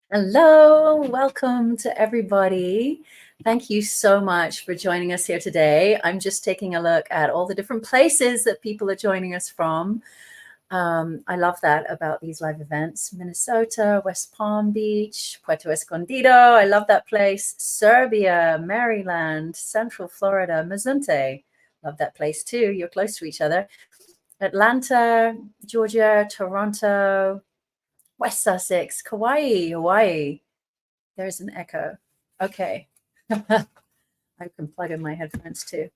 Hello, welcome to everybody. Thank you so much for joining us here today. I'm just taking a look at all the different places that people are joining us from. I love that about these live events. Minnesota, West Palm Beach, Puerto Escondido. I love that place. Serbia, Maryland, Central Florida, Mazunte. Love that place too. You're close to each other. Atlanta, Georgia, Toronto, West Sussex, Kauai, Hawaii. There's an echo. Okay. I can plug in my headphones too.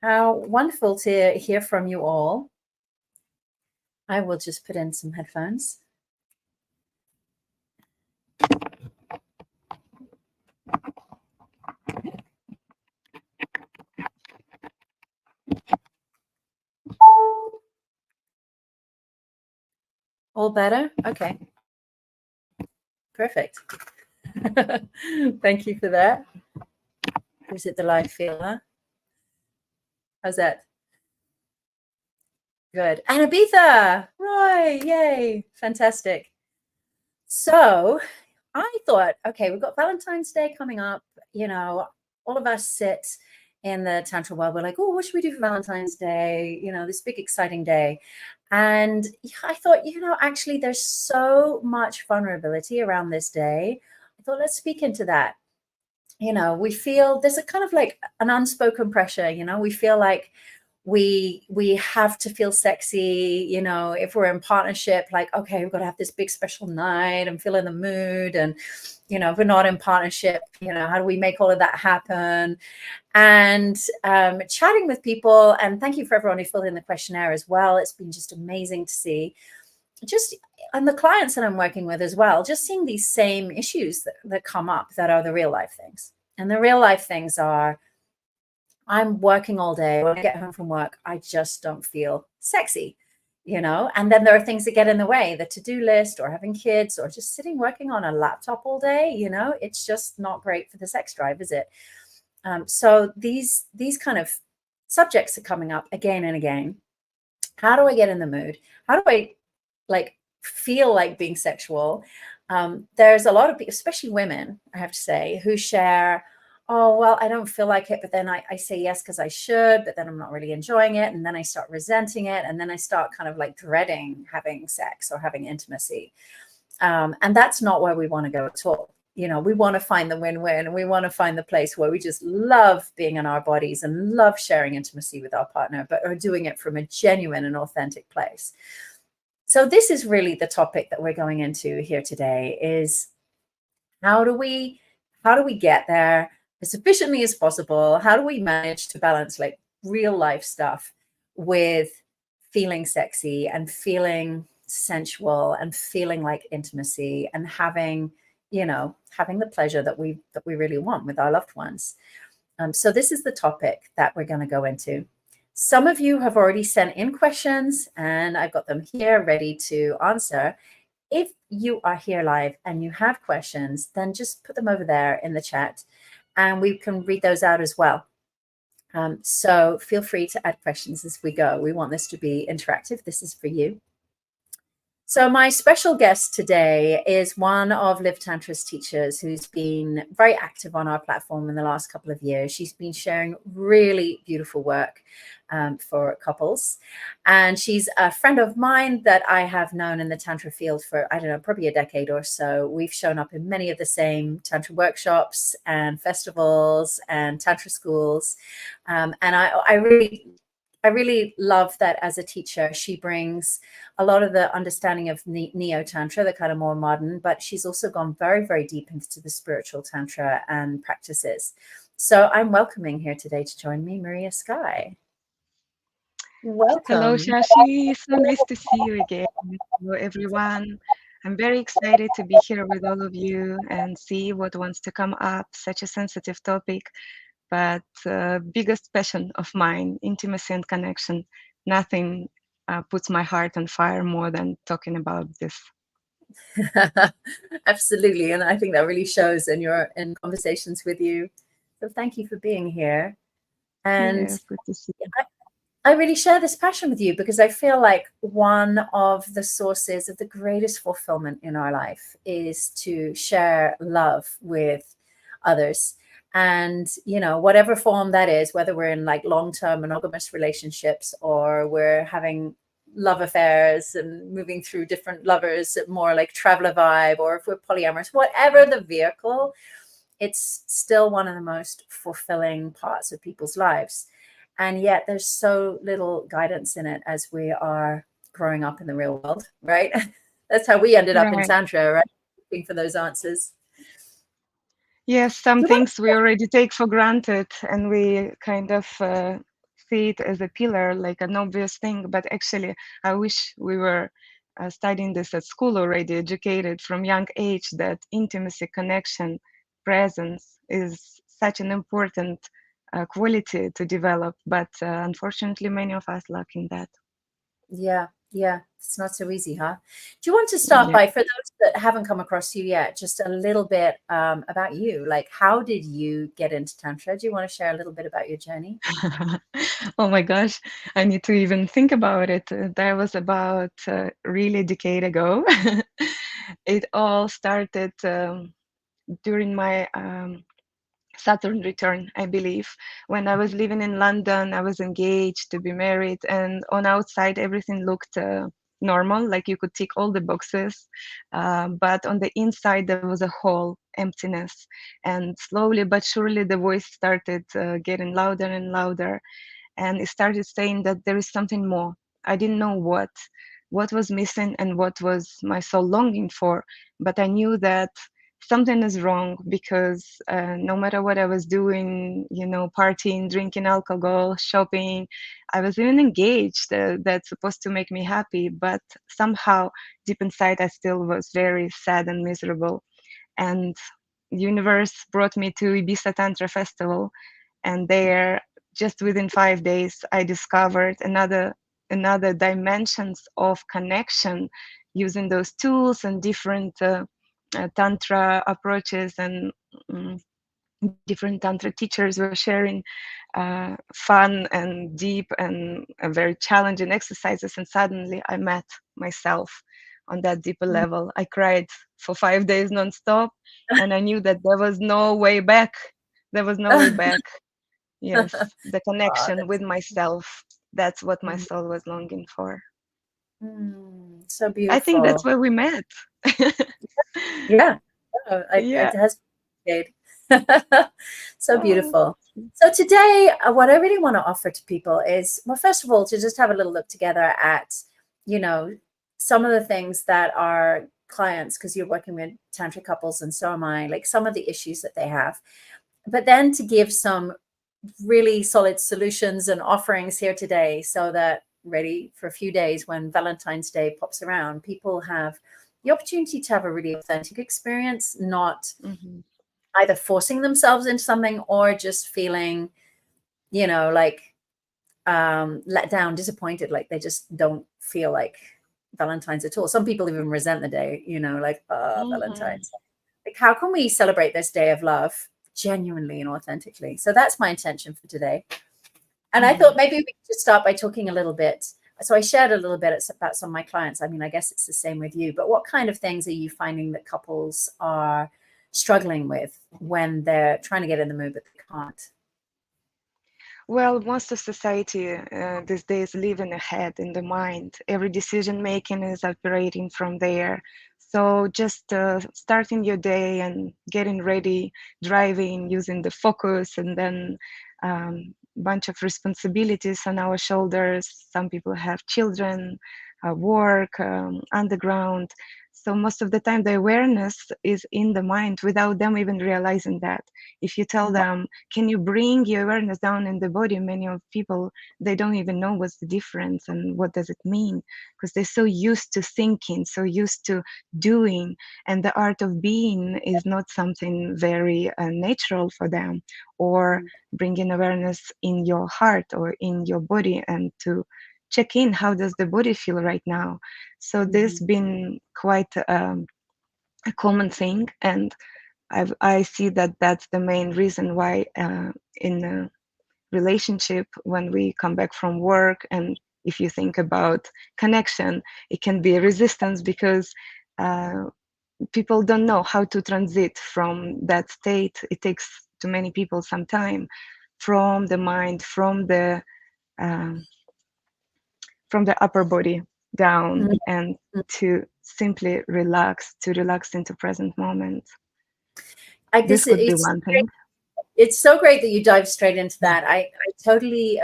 How wonderful to hear from you all. I will just put in some headphones. All better? Okay. Perfect. Thank you for that. Is it the live feeler? How's that? Good. And Ibiza. Right. Yay. Fantastic. So I thought, okay, we've got Valentine's Day coming up. You know, all of us sit in the Tantra world. We're like, oh, what should we do for Valentine's Day? You know, this big, exciting day. And I thought, actually, there's so much vulnerability around this day. I thought, let's speak into that. We feel there's a kind of like an unspoken pressure, we feel like we have to feel sexy, if we're in partnership, like, okay, we've got to have this big special night and feel in the mood. And, if we're not in partnership, how do we make all of that happen? And chatting with people, and thank you for everyone who filled in the questionnaire as well. It's been just amazing to see and the clients that I'm working with as well, just seeing these same issues that come up that are the real life things. And the real life things are, I'm working all day. When I get home from work, I just don't feel sexy, and then there are things that get in the way, the to-do list or having kids or just sitting working on a laptop all day. It's just not great for the sex drive, is it? So these kind of subjects are coming up again and again. How do I get in the mood? How do I feel like being sexual? There's a lot of people, especially women, I have to say, who share, oh, well, I don't feel like it, but then I say yes because I should, but then I'm not really enjoying it. And then I start resenting it. And then I start kind of like dreading having sex or having intimacy. And that's not where we want to go at all. We want to find the win-win, and we want to find the place where we just love being in our bodies and love sharing intimacy with our partner, but are doing it from a genuine and authentic place. So this is really the topic that we're going into here today, is how do we get there as efficiently as possible? How do we manage to balance like real life stuff with feeling sexy and feeling sensual and feeling like intimacy and having the pleasure that we really want with our loved ones? So this is the topic that we're going to go into. Some of you have already sent in questions, and I've got them here ready to answer. If you are here live and you have questions, then just put them over there in the chat and we can read those out as well. So feel free to add questions as we go. We want this to be interactive. This is for you. So my special guest today is one of Live Tantra's teachers who's been very active on our platform in the last couple of years. She's been sharing really beautiful work for couples. And she's a friend of mine that I have known in the Tantra field for, I don't know, probably a decade or so. We've shown up in many of the same Tantra workshops and festivals and Tantra schools. And I really love that as a teacher, she brings a lot of the understanding of neo-tantra, the kind of more modern, but she's also gone very, very deep into the spiritual tantra and practices. So I'm welcoming here today to join me, Maria Sky. Welcome. Hello, Shashi. So nice to see you again. Hello, everyone. I'm very excited to be here with all of you and see what wants to come up. Such a sensitive topic, but biggest passion of mine, intimacy and connection. Nothing puts my heart on fire more than talking about this. Absolutely, and I think that really shows in conversations with you. So thank you for being here. And yes, good to see you. I really share this passion with you because I feel like one of the sources of the greatest fulfillment in our life is to share love with others. And, whatever form that is, whether we're in like long term monogamous relationships or we're having love affairs and moving through different lovers, more like traveler vibe, or if we're polyamorous, whatever the vehicle, it's still one of the most fulfilling parts of people's lives. And yet there's so little guidance in it as we are growing up in the real world, right? That's how we ended up in Right. Tantra, right? Looking for those answers. Yes, some So what, things we already take for granted and we kind of see it as a pillar, like an obvious thing. But actually, I wish we were studying this at school already, educated from young age that intimacy, connection, presence is such an important quality to develop. But unfortunately, many of us lack in that. yeah, yeah, it's not so easy, huh? Do you want to start Yeah. by, for those that haven't come across you yet, just a little bit about you? Like, how did you get into Tantra? Do you want to share a little bit about your journey? Oh my gosh, I need to even think about it. That was about really a decade ago. It all started during my Saturn return, I believe. When I was living in London, I was engaged to be married, and on outside everything looked normal, like you could tick all the boxes. But on the inside, there was a hole, emptiness. And slowly but surely, the voice started getting louder and louder, and it started saying that there is something more. I didn't know what was missing and what was my soul longing for, but I knew that something is wrong because no matter what I was doing, partying, drinking alcohol, shopping, I was even engaged. That's supposed to make me happy, but somehow deep inside, I still was very sad and miserable. And universe brought me to Ibiza Tantra Festival, and there, just within 5 days, I discovered another dimensions of connection using those tools and different tantra approaches, and mm, different tantra teachers were sharing fun and deep and very challenging exercises, and suddenly I met myself on that deeper level. I cried for 5 days nonstop, and I knew that there was no way back. There was no way back. Yes, the Oh, connection with that's myself. That's what my mm, soul was longing for. so I think that's beautiful. where we met. Yeah, oh, it Yeah. has stayed. So Oh. beautiful. So today, what I really want to offer to people is, well, first of all, to just have a little look together at, you know, some of the things that our clients, because you're working with tantric couples and so am I, like some of the issues that they have, but then to give some really solid solutions and offerings here today so that ready for a few days when Valentine's Day pops around, people have the opportunity to have a really authentic experience, not Mhm. either forcing themselves into something or just feeling, like let down, disappointed, like they just don't feel like Valentine's at all. Some people even resent the day, like Mhm. Valentine's. Like, how can we celebrate this day of love genuinely and authentically? So that's my intention for today. And I thought Mhm. maybe we could just start by talking a little bit. So I shared a little bit about some of my clients. I mean, I guess it's the same with you, but what kind of things are you finding that couples are struggling with when they're trying to get in the mood, but they can't? Well, most of society these days live in the head, in the mind. Every decision making is operating from there. So just starting your day and getting ready, driving, using the focus, and then bunch of responsibilities on our shoulders. Some people have children, work, underground. So most of the time, the awareness is in the mind without them even realizing that. If you tell Right. them, can you bring your awareness down in the body, many of people, they don't even know what's the difference and what does it mean, because they're so used to thinking, so used to doing, and the art of being is not something very natural for them. Or bringing awareness in your heart or in your body, and to check in, how does the body feel right now. So this Mhm. been quite a common thing, and I see that that's the main reason why in relationship when we come back from work. And if you think about connection, it can be a resistance because people don't know how to transit from that state. It takes to many people some time from the mind, um, from the upper body down, Mhm. and to simply relax, to relax into present moment. This could be It's one thing. it's so great that you dive straight into that. I totally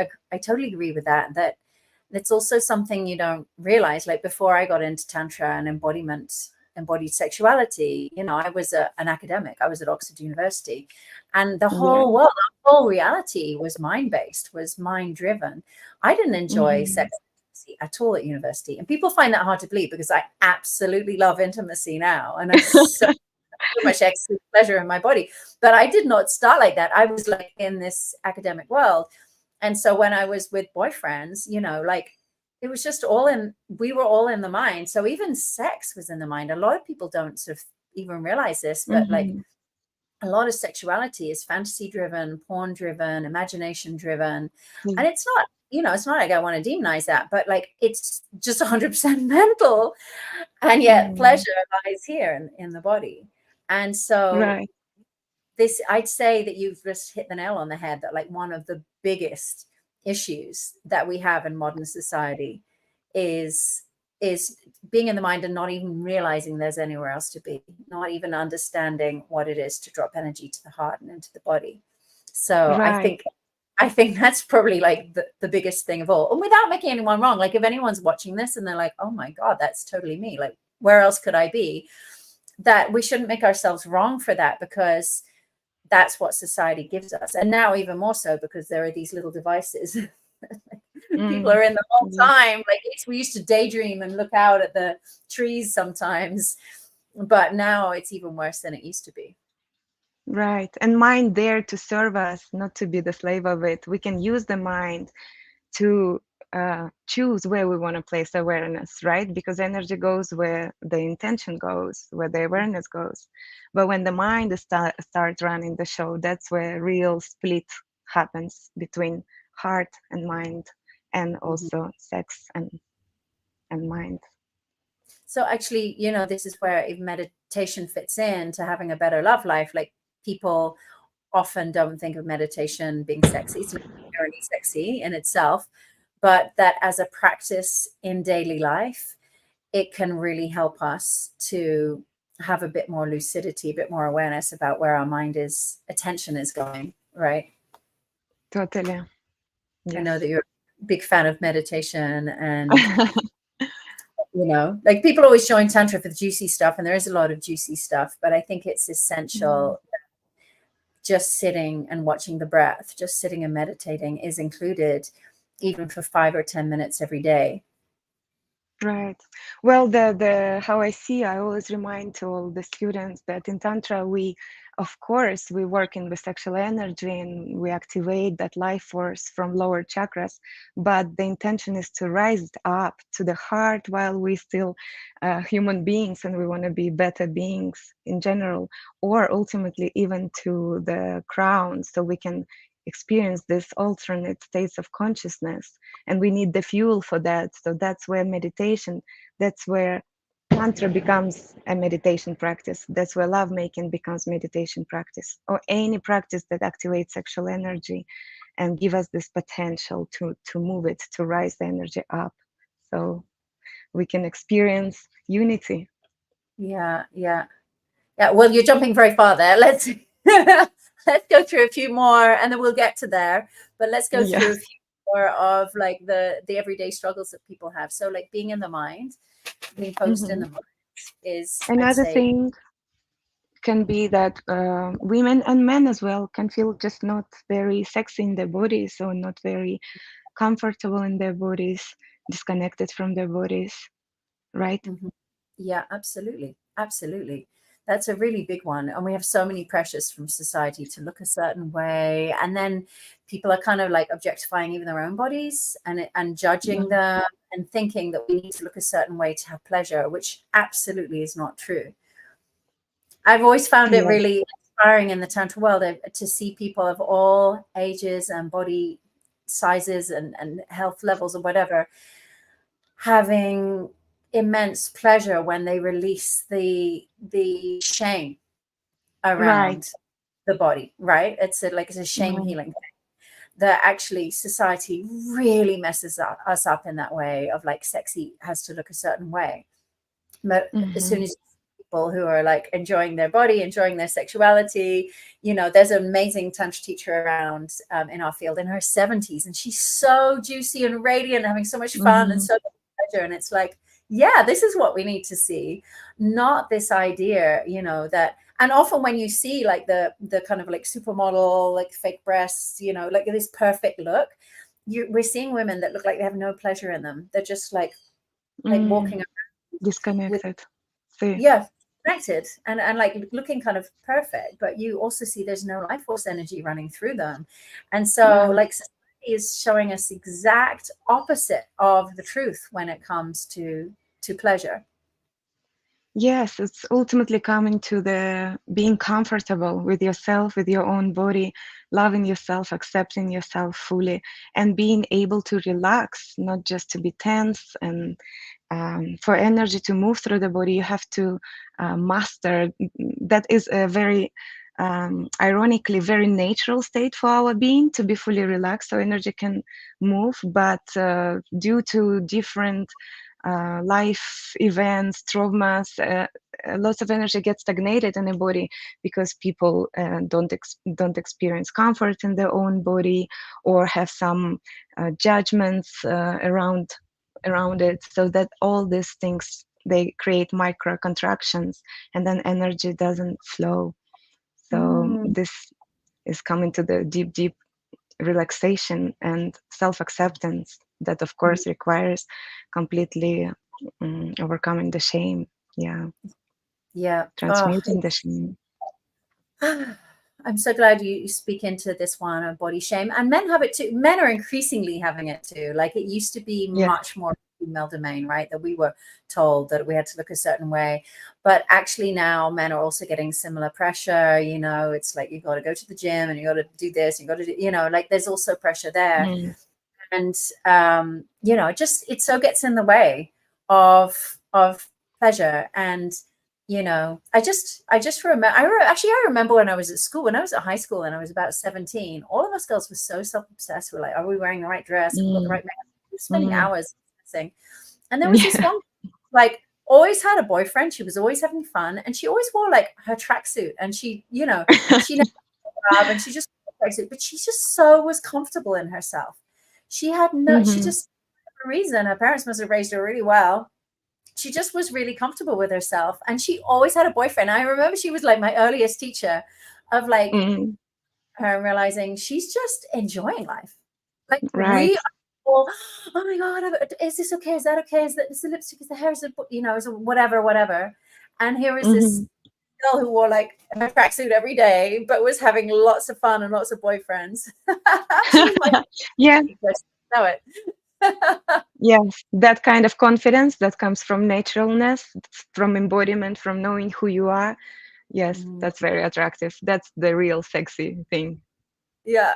agree with that. That it's also something you don't realize. Like before I got into tantra and embodied sexuality, I was an academic. I was at Oxford University, and the Yeah. whole world, the whole reality was mind based, was mind driven. I didn't enjoy Hmm. sex at all at university, and people find that hard to believe because I absolutely love intimacy now, and I so much pleasure in my body. But I did not start like that. I was like in this academic world. And so when I was with boyfriends, like it was just we were all in the mind. So even sex was in the mind. A lot of people don't sort of even realize this, but like Hmm. a lot of sexuality is fantasy driven, porn driven, imagination driven. Yeah. And it's not like I want to demonize that, but like it's just 100% mental. And yet Mm. pleasure lies here in the body. And so Right. I'd say that you've just hit the nail on the head, that like one of the biggest issues that we have in modern society is is being in the mind and not even realizing there's anywhere else to be, not even understanding what it is to drop energy to the heart and into the body. So Right. I think that's probably like the biggest thing of all. And without making anyone wrong, like if anyone's watching this and they're like, oh my God, that's totally me, like where else could I be? That we shouldn't make ourselves wrong for that, because that's what society gives us. And now even more so because there are these little devices. People Mm. are in the whole Yeah. time. Like we used to daydream and look out at the trees sometimes, but now it's even worse than it used to be. Right. And mind there to serve us, not to be the slave of it. We can use the mind to choose where we want to place awareness, right? Because energy goes where the intention goes, where the awareness goes. But when the mind starts running the show, that's where real split happens between heart and mind, and Mhm. also sex and mind. So actually, this is where if meditation fits in to having a better love life. Like people often don't think of meditation being sexy. It's not inherently sexy in itself, but that as a practice in daily life, it can really help us to have a bit more lucidity, a bit more awareness about where our attention is going, right? Totally. I know Yes. that you're a big fan of meditation, and like people always join tantra for the juicy stuff, and there is a lot of juicy stuff, but I think it's Mm. essential. Just sitting and watching the breath, just sitting and meditating is included, even for 5 or 10 minutes every day. Right. Well, the how I see, I always remind to all the students that in Tantra we, of course, we work in the sexual energy and we activate that life force from lower chakras, but the intention is to rise it up to the heart while we still human beings and we want to be better beings in general, or ultimately even to the crown, so we can experience this alternate states of consciousness, and we need the fuel for that. So that's where meditation, that's where tantra becomes a meditation practice, that's where lovemaking becomes meditation practice, or any practice that activates sexual energy and give us this potential to move it, to rise the energy up, so we can experience unity. Yeah, yeah. Yeah, well, you're jumping very far there. Let's let's go through a few more, and then we'll get to there. But let's go through a Yes. few more of like the everyday struggles that people have. So, like being in the mind, being posed in Hmm. the mind is, I'd Another say, thing can be that women and men as well can feel just not very sexy in their bodies, or not very comfortable in their bodies, disconnected from their bodies, right? mhm. Yeah, absolutely, absolutely. That's a really big one, and we have so many pressures from society to look a certain way, and then people are kind of like objectifying even their own bodies and judging Mm. them and thinking that we need to look a certain way to have pleasure, which absolutely is not true. I've always found it Yes. really inspiring in the tantra world to see people of all ages and body sizes and health levels or whatever having immense pleasure when they release the shame Right. around the body, right? It's a shame Right. healing thing that actually society really messes us up in that way of like sexy has to look a certain way. But as soon Mm-hmm. as people who are like enjoying their body, enjoying their sexuality, there's an amazing tantra teacher around in our field in her 70s, and she's so juicy and radiant, having so much fun and Mm-hmm. so much pleasure. And it's like, yeah, this is what we need to see, not this idea, that. And often when you see like the kind of like supermodel, like fake breasts, like this perfect look, we're seeing women that look like they have no pleasure in them. They're just like walking Mm. with, Disconnected. See. yeah, connected and like looking kind of perfect, but you also see there's no life force energy running through them. And so Right. like society is showing us exact opposite of the truth when it comes to pleasure. Yes, it's ultimately coming to the being comfortable with yourself, with your own body, loving yourself, accepting yourself fully, and being able to relax, not just to be tense. And for energy to move through the body, you have to master. That is a very, ironically, very natural state for our being to be fully relaxed, so energy can move. But due to different life events, traumas, lots of energy gets stagnated in the body because people don't experience comfort in their own body or have some judgments around it. So that all these things, they create micro contractions, and then energy doesn't flow. So Mm, this is coming to the deep relaxation and self-acceptance that of course requires completely overcoming the shame. Yeah, yeah. Oh, transmuting the shame. I'm so glad you speak into this one of body shame. And men have it too. Men are increasingly having it too. Like it used to be Yeah. much more female domain, right? That we were told that we had to look a certain way. But actually now men are also getting similar pressure. It's like you got to go to the gym and you got to do this, you got to do, like there's also pressure there. Mm. And it so gets in the way of pleasure. And I just remember, I remember when I was at school, when I was at high school and I was about 17, all of us girls were so self-obsessed. We're like, are we wearing the right dress? Have we got the Mm. right makeup? We were spending Mm. hours dressing. And there was this one, like, always had a boyfriend. She was always having fun, and she always wore like her tracksuit, and she never and she just wore a tracksuit, but she just so was comfortable in herself. She Hmm. just, for a reason, her parents must have raised her really well. She just was really comfortable with herself, and she always had a boyfriend. I remember she was like my earliest teacher of like Mm. her realizing she's just enjoying life. Like Right. we are all, oh my God, is this okay? Is that okay? Is the lipstick? Is the hair? Is is whatever, whatever. And here is this Hmm. girl who wore like her tracksuit every day, but was having lots of fun and lots of boyfriends. She was my Yeah. person. Know it. Yes, that kind of confidence that comes from naturalness, from embodiment, from knowing who you are. Yes, Mm, that's very attractive. That's the real sexy thing. yeah.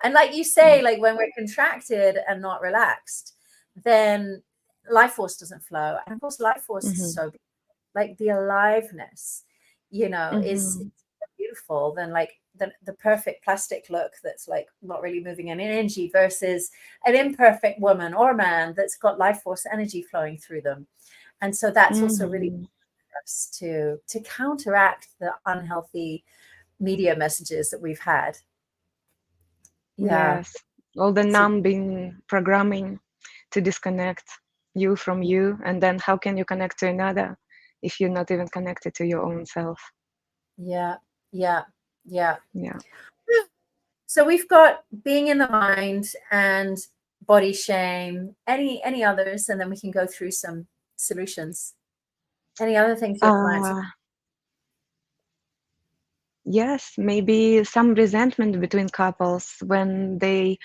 And like you Yeah. say, like when we're contracted and not relaxed, then life force doesn't flow. And of course, life force is Hmm. so like the aliveness, is Hmm. beautiful than like the perfect plastic look that's like not really moving any energy versus an imperfect woman or man that's got life force energy flowing through them. And so that's also really Hmm. for us to counteract the unhealthy media messages that we've had. Yeah. Yes, all the So numbing programming to disconnect you from you, and then how can you connect to another if you're not even connected to your own self? yeah, yeah, yeah. Yeah. So we've got being in the mind and body shame. Any others, and then we can go through some solutions. Any other things your clients? Uh, yes, maybe some resentment between couples when they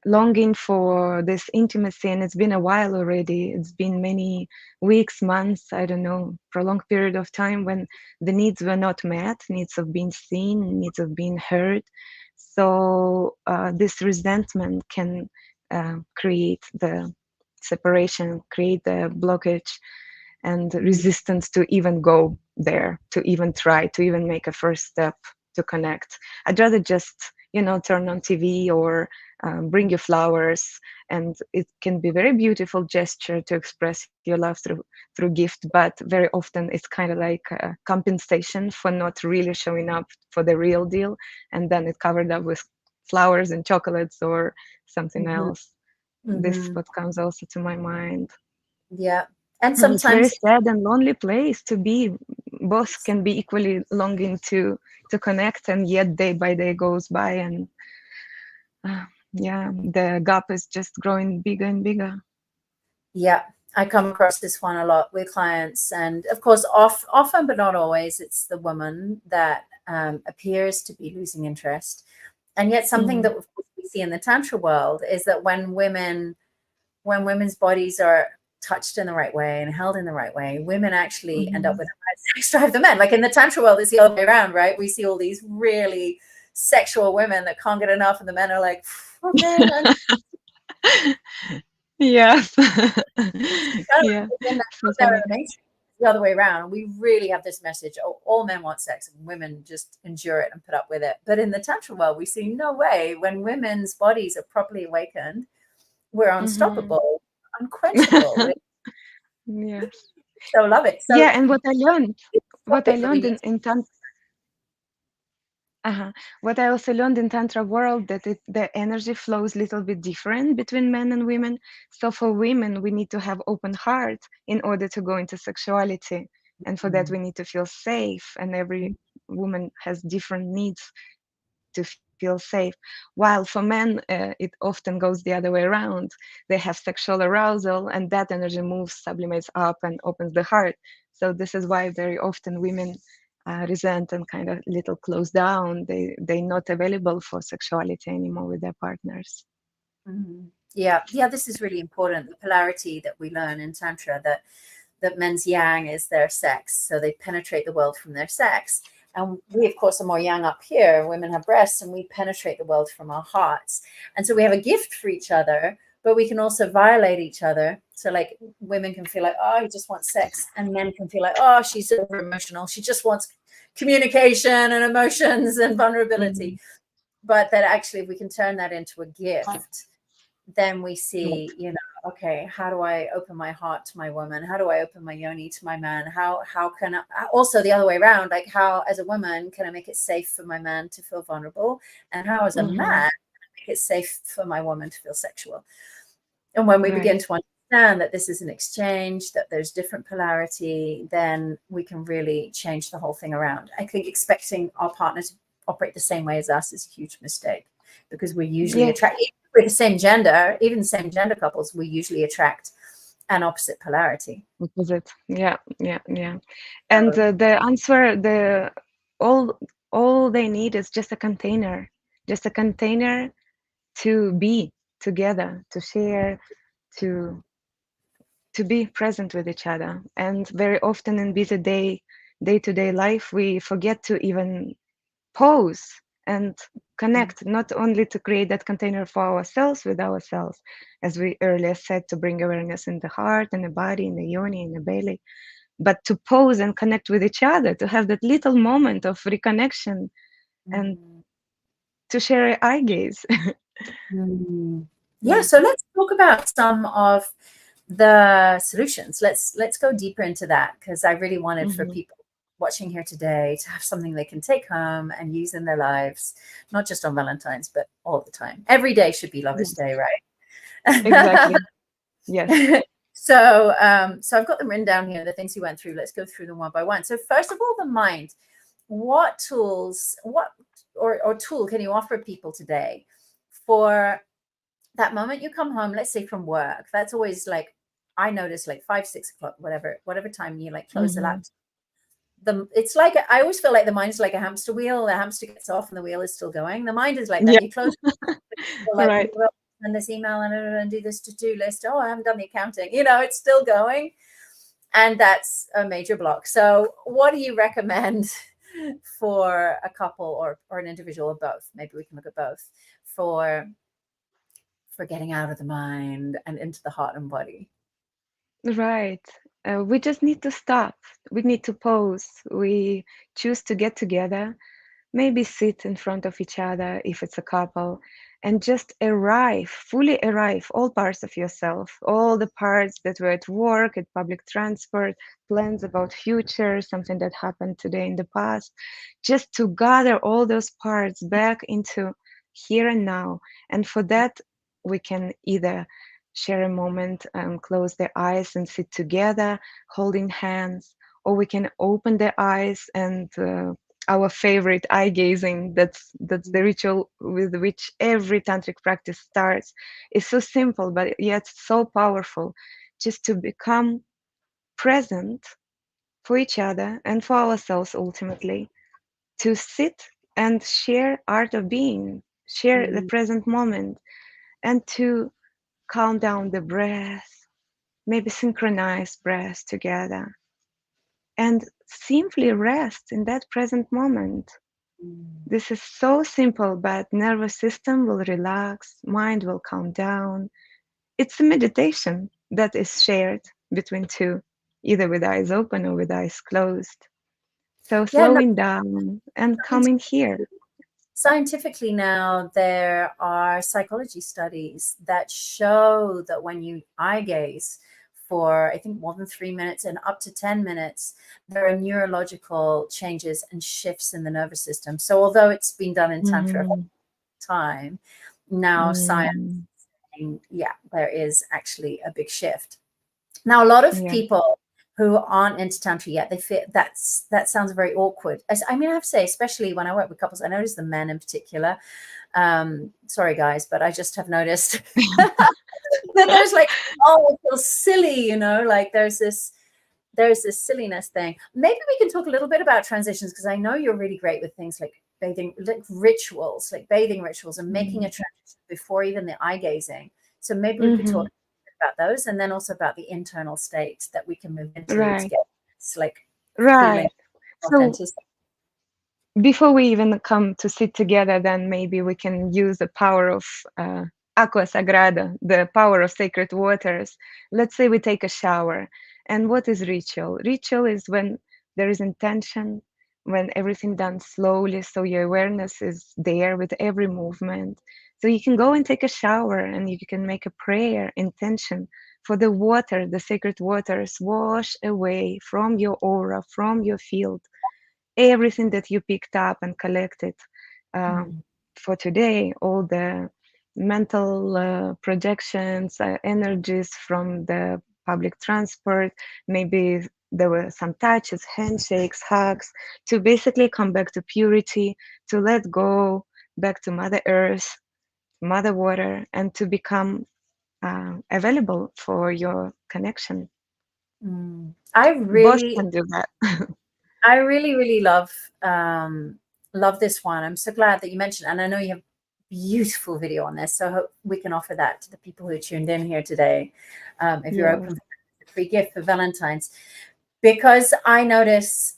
longing for this intimacy, and it's been a while already. It's been many weeks, months, I don't know, prolonged period of time when the needs were not met, needs of being seen, needs of being heard. So this resentment can create the separation, create the blockage and Mm, resistance to even go there, to even try, to even make a first step to connect. I'd rather just, turn on TV or bring you flowers, and it can be very beautiful gesture to express your love through gift, but very often it's kind of like a compensation for not really showing up for the real deal, and then it covered up with flowers and chocolates or something mhm, else. This is mhm. what comes also to my mind. Yeah. And And it's very sometimes, sad and lonely place to be. Both can be equally longing to connect, and yet day by day goes by, and yeah, the gap is just growing bigger and bigger. yeah, I come across this one a lot with clients. And of course, often, but not always, it's the woman that appears to be losing interest. And yet something Mm. that we see in the Tantra world is that when women's bodies are touched in the right way and held in the right way, women actually end up Mhm. with a higher sex drive than men. Like in the Tantra world, it's the other way around, right? We see all these really sexual women that can't get enough, and the men are like, okay, I'm Yes. done. Yeah, Then that so goes out of funny. the matrix. The other way around. We really have this message: oh, all men want sex, and women just endure it and put up with it. But in the Tantra world, we see no way. When women's bodies are properly awakened, we're Mhm. unstoppable, unquenchable. Yes. So love it. So Yeah, and what I topic, but we learned need in uh-huh. What I also learned in Tantra world that the energy flows a little bit different between men and women. So for women, we need to have open heart in order to go into sexuality. And for that, to. we need to feel safe. And every woman has different needs to feel safe. While for men, it often goes the other way around. They have sexual arousal, and that energy moves, sublimates up, and opens the heart. So this is why very often women resent and kind of little closed down. They're not available for sexuality anymore with their partners. Yeah, yeah, this is really important. The polarity that we learn in Tantra, that men's yang is their sex, so they penetrate the world from their sex. And we, of course, are more yang up here. Women have breasts, and we penetrate the world from our hearts. And so we have a gift for each other, but we can also violate each other. So, like, women can feel like, oh, he just wants sex, and men can feel like, oh, she's over emotional. She just wants communication and emotions and vulnerability. Mm, But that actually, if we can turn that into a gift, then we yes, see, okay, how do I open my heart to my woman? How do I open my yoni to my man? How can I, also the other way around, like how as a woman can I make it safe for my man to feel vulnerable, and how as a man hmm, can I make it safe for my woman to feel sexual? And when we begin right. to understand that this is an exchange, that there's different polarity, then we can really change the whole thing around. I think expecting our partner to operate the same way as us is a huge mistake, because we usually Yes, attract, with the same gender, even the same gender couples, we usually attract an opposite polarity. opposite. Yeah, yeah, yeah. And So, the answer, all all they need is just a container to be together, to share, to to be present with each other. And very often in busy day-to-day life, we forget to even pause and connect, not only to create that container for ourselves with ourselves, as we earlier said, to bring awareness in the heart and the body, in the yoni, in the belly, but to pause and connect with each other, to have that little moment of reconnection and mm, to share eye gaze. yeah, Yeah. so let's talk about some of the solutions. Let's go deeper into that, because I really wanted for Mhm. people watching here today to have something they can take home and use in their lives, not just on Valentine's, but all the time. Every day should be Lover's Yes, Day, right? exactly. Yes. So I've got them written down here, the things you went through. Let's go through them one by one. So first of all, the mind. What tools, or tool can you offer people today for that moment you come home, let's say from work? That's always like, I notice like 5, 6 o'clock, whatever time you like close the Mhm. laptop. It's like, I always feel like the mind's like a hamster wheel. The hamster gets off and the wheel is still going. The mind is like Yeah. that. You close, like, Right. send this email and do this to-do list. Oh, I haven't done the accounting. It's still going. And that's a major block. So what do you recommend for a couple or an individual, or both? Maybe we can look at both for getting out of the mind and into the heart and body. Right. We just need to stop. We need to pause. We choose to get together, maybe sit in front of each other if it's a couple, and just fully arrive all parts of yourself, all the parts that were at work, at public transport, plans about future, something that happened today in the past, just to gather all those parts back into here and now. And for that, we can either share a moment and close the eyes and sit together holding hands, or we can open the eyes and our favorite eye gazing. That's the ritual with which every tantric practice starts. It's so simple but yet so powerful, just to become present for each other and for ourselves, ultimately to sit and share art of being, share the present moment, and to calm down the breath, maybe synchronize breath together, and simply rest in that present moment. This is so simple, but nervous system will relax, mind will calm down. It's a meditation that is shared between two, either with eyes open or with eyes closed. So Yeah, no, slowing down and coming here. scientifically now there are psychology studies that show that when you eye gaze for, I think, more than 3 minutes and up to 10 minutes, there are neurological changes and shifts in the nervous system. So although it's been done in Tantra for a long time, now science is saying, yeah, there is actually a big shift. Now, a lot of Yeah. people who aren't into Tantra yet, they feel that sounds very awkward. I mean, I have to say, especially when I work with couples, I notice the men in particular. Sorry, guys, but I just have noticed that there's like, oh, it feels silly, like there's this silliness thing. Maybe we can talk a little bit about transitions, because I know you're really great with things like bathing, like rituals, like bathing rituals, and making a transition before even the eye gazing. So maybe we could talk about those, and then also about the internal state that we can move into to Right. get this like feeling Right. So authenticity. before we even come to sit together, then maybe we can use the power of aqua sagrada, the power of sacred waters. Let's say we take a shower. And what is ritual? Ritual is when there is intention, when everything done slowly, so your awareness is there with every movement. So you can go and take a shower and you can make a prayer intention for the water, the sacred waters, wash away from your aura, from your field, everything that you picked up and collected for today, all the mental projections, energies from the public transport, maybe there were some touches, handshakes, hugs, to basically come back to purity, to let go back to Mother Earth, Mother Water, and to become available for your connection. I Both really can do that. I really, really love this one. I'm so glad that you mentioned it. And I know you have beautiful video on this, so I hope we can offer that to the people who tuned in here today. If you're Yeah. open for a free gift for Valentine's, because I notice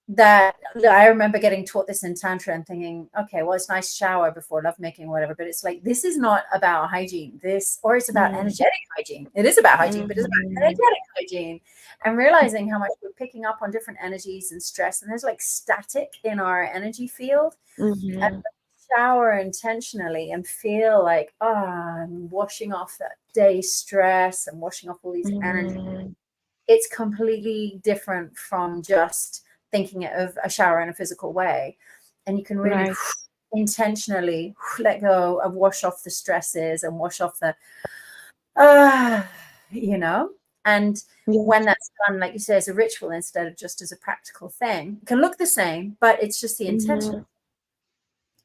that I remember getting taught this in Tantra and thinking, okay, well, it's nice shower before lovemaking or whatever, but it's like, this is not about hygiene. Or it's about energetic hygiene. It is about hygiene, but it's about energetic hygiene, and realizing how much we're picking up on different energies and stress. And there's like static in our energy field. And shower intentionally and feel like, I'm washing off that day's stress and washing off all these energies. It's completely different from just thinking of a shower in a physical way. And you can really Right. intentionally let go and wash off the stresses and wash off the, and Yes. when that's done, like you say, as a ritual instead of just as a practical thing, it can look the same, but it's just the intention.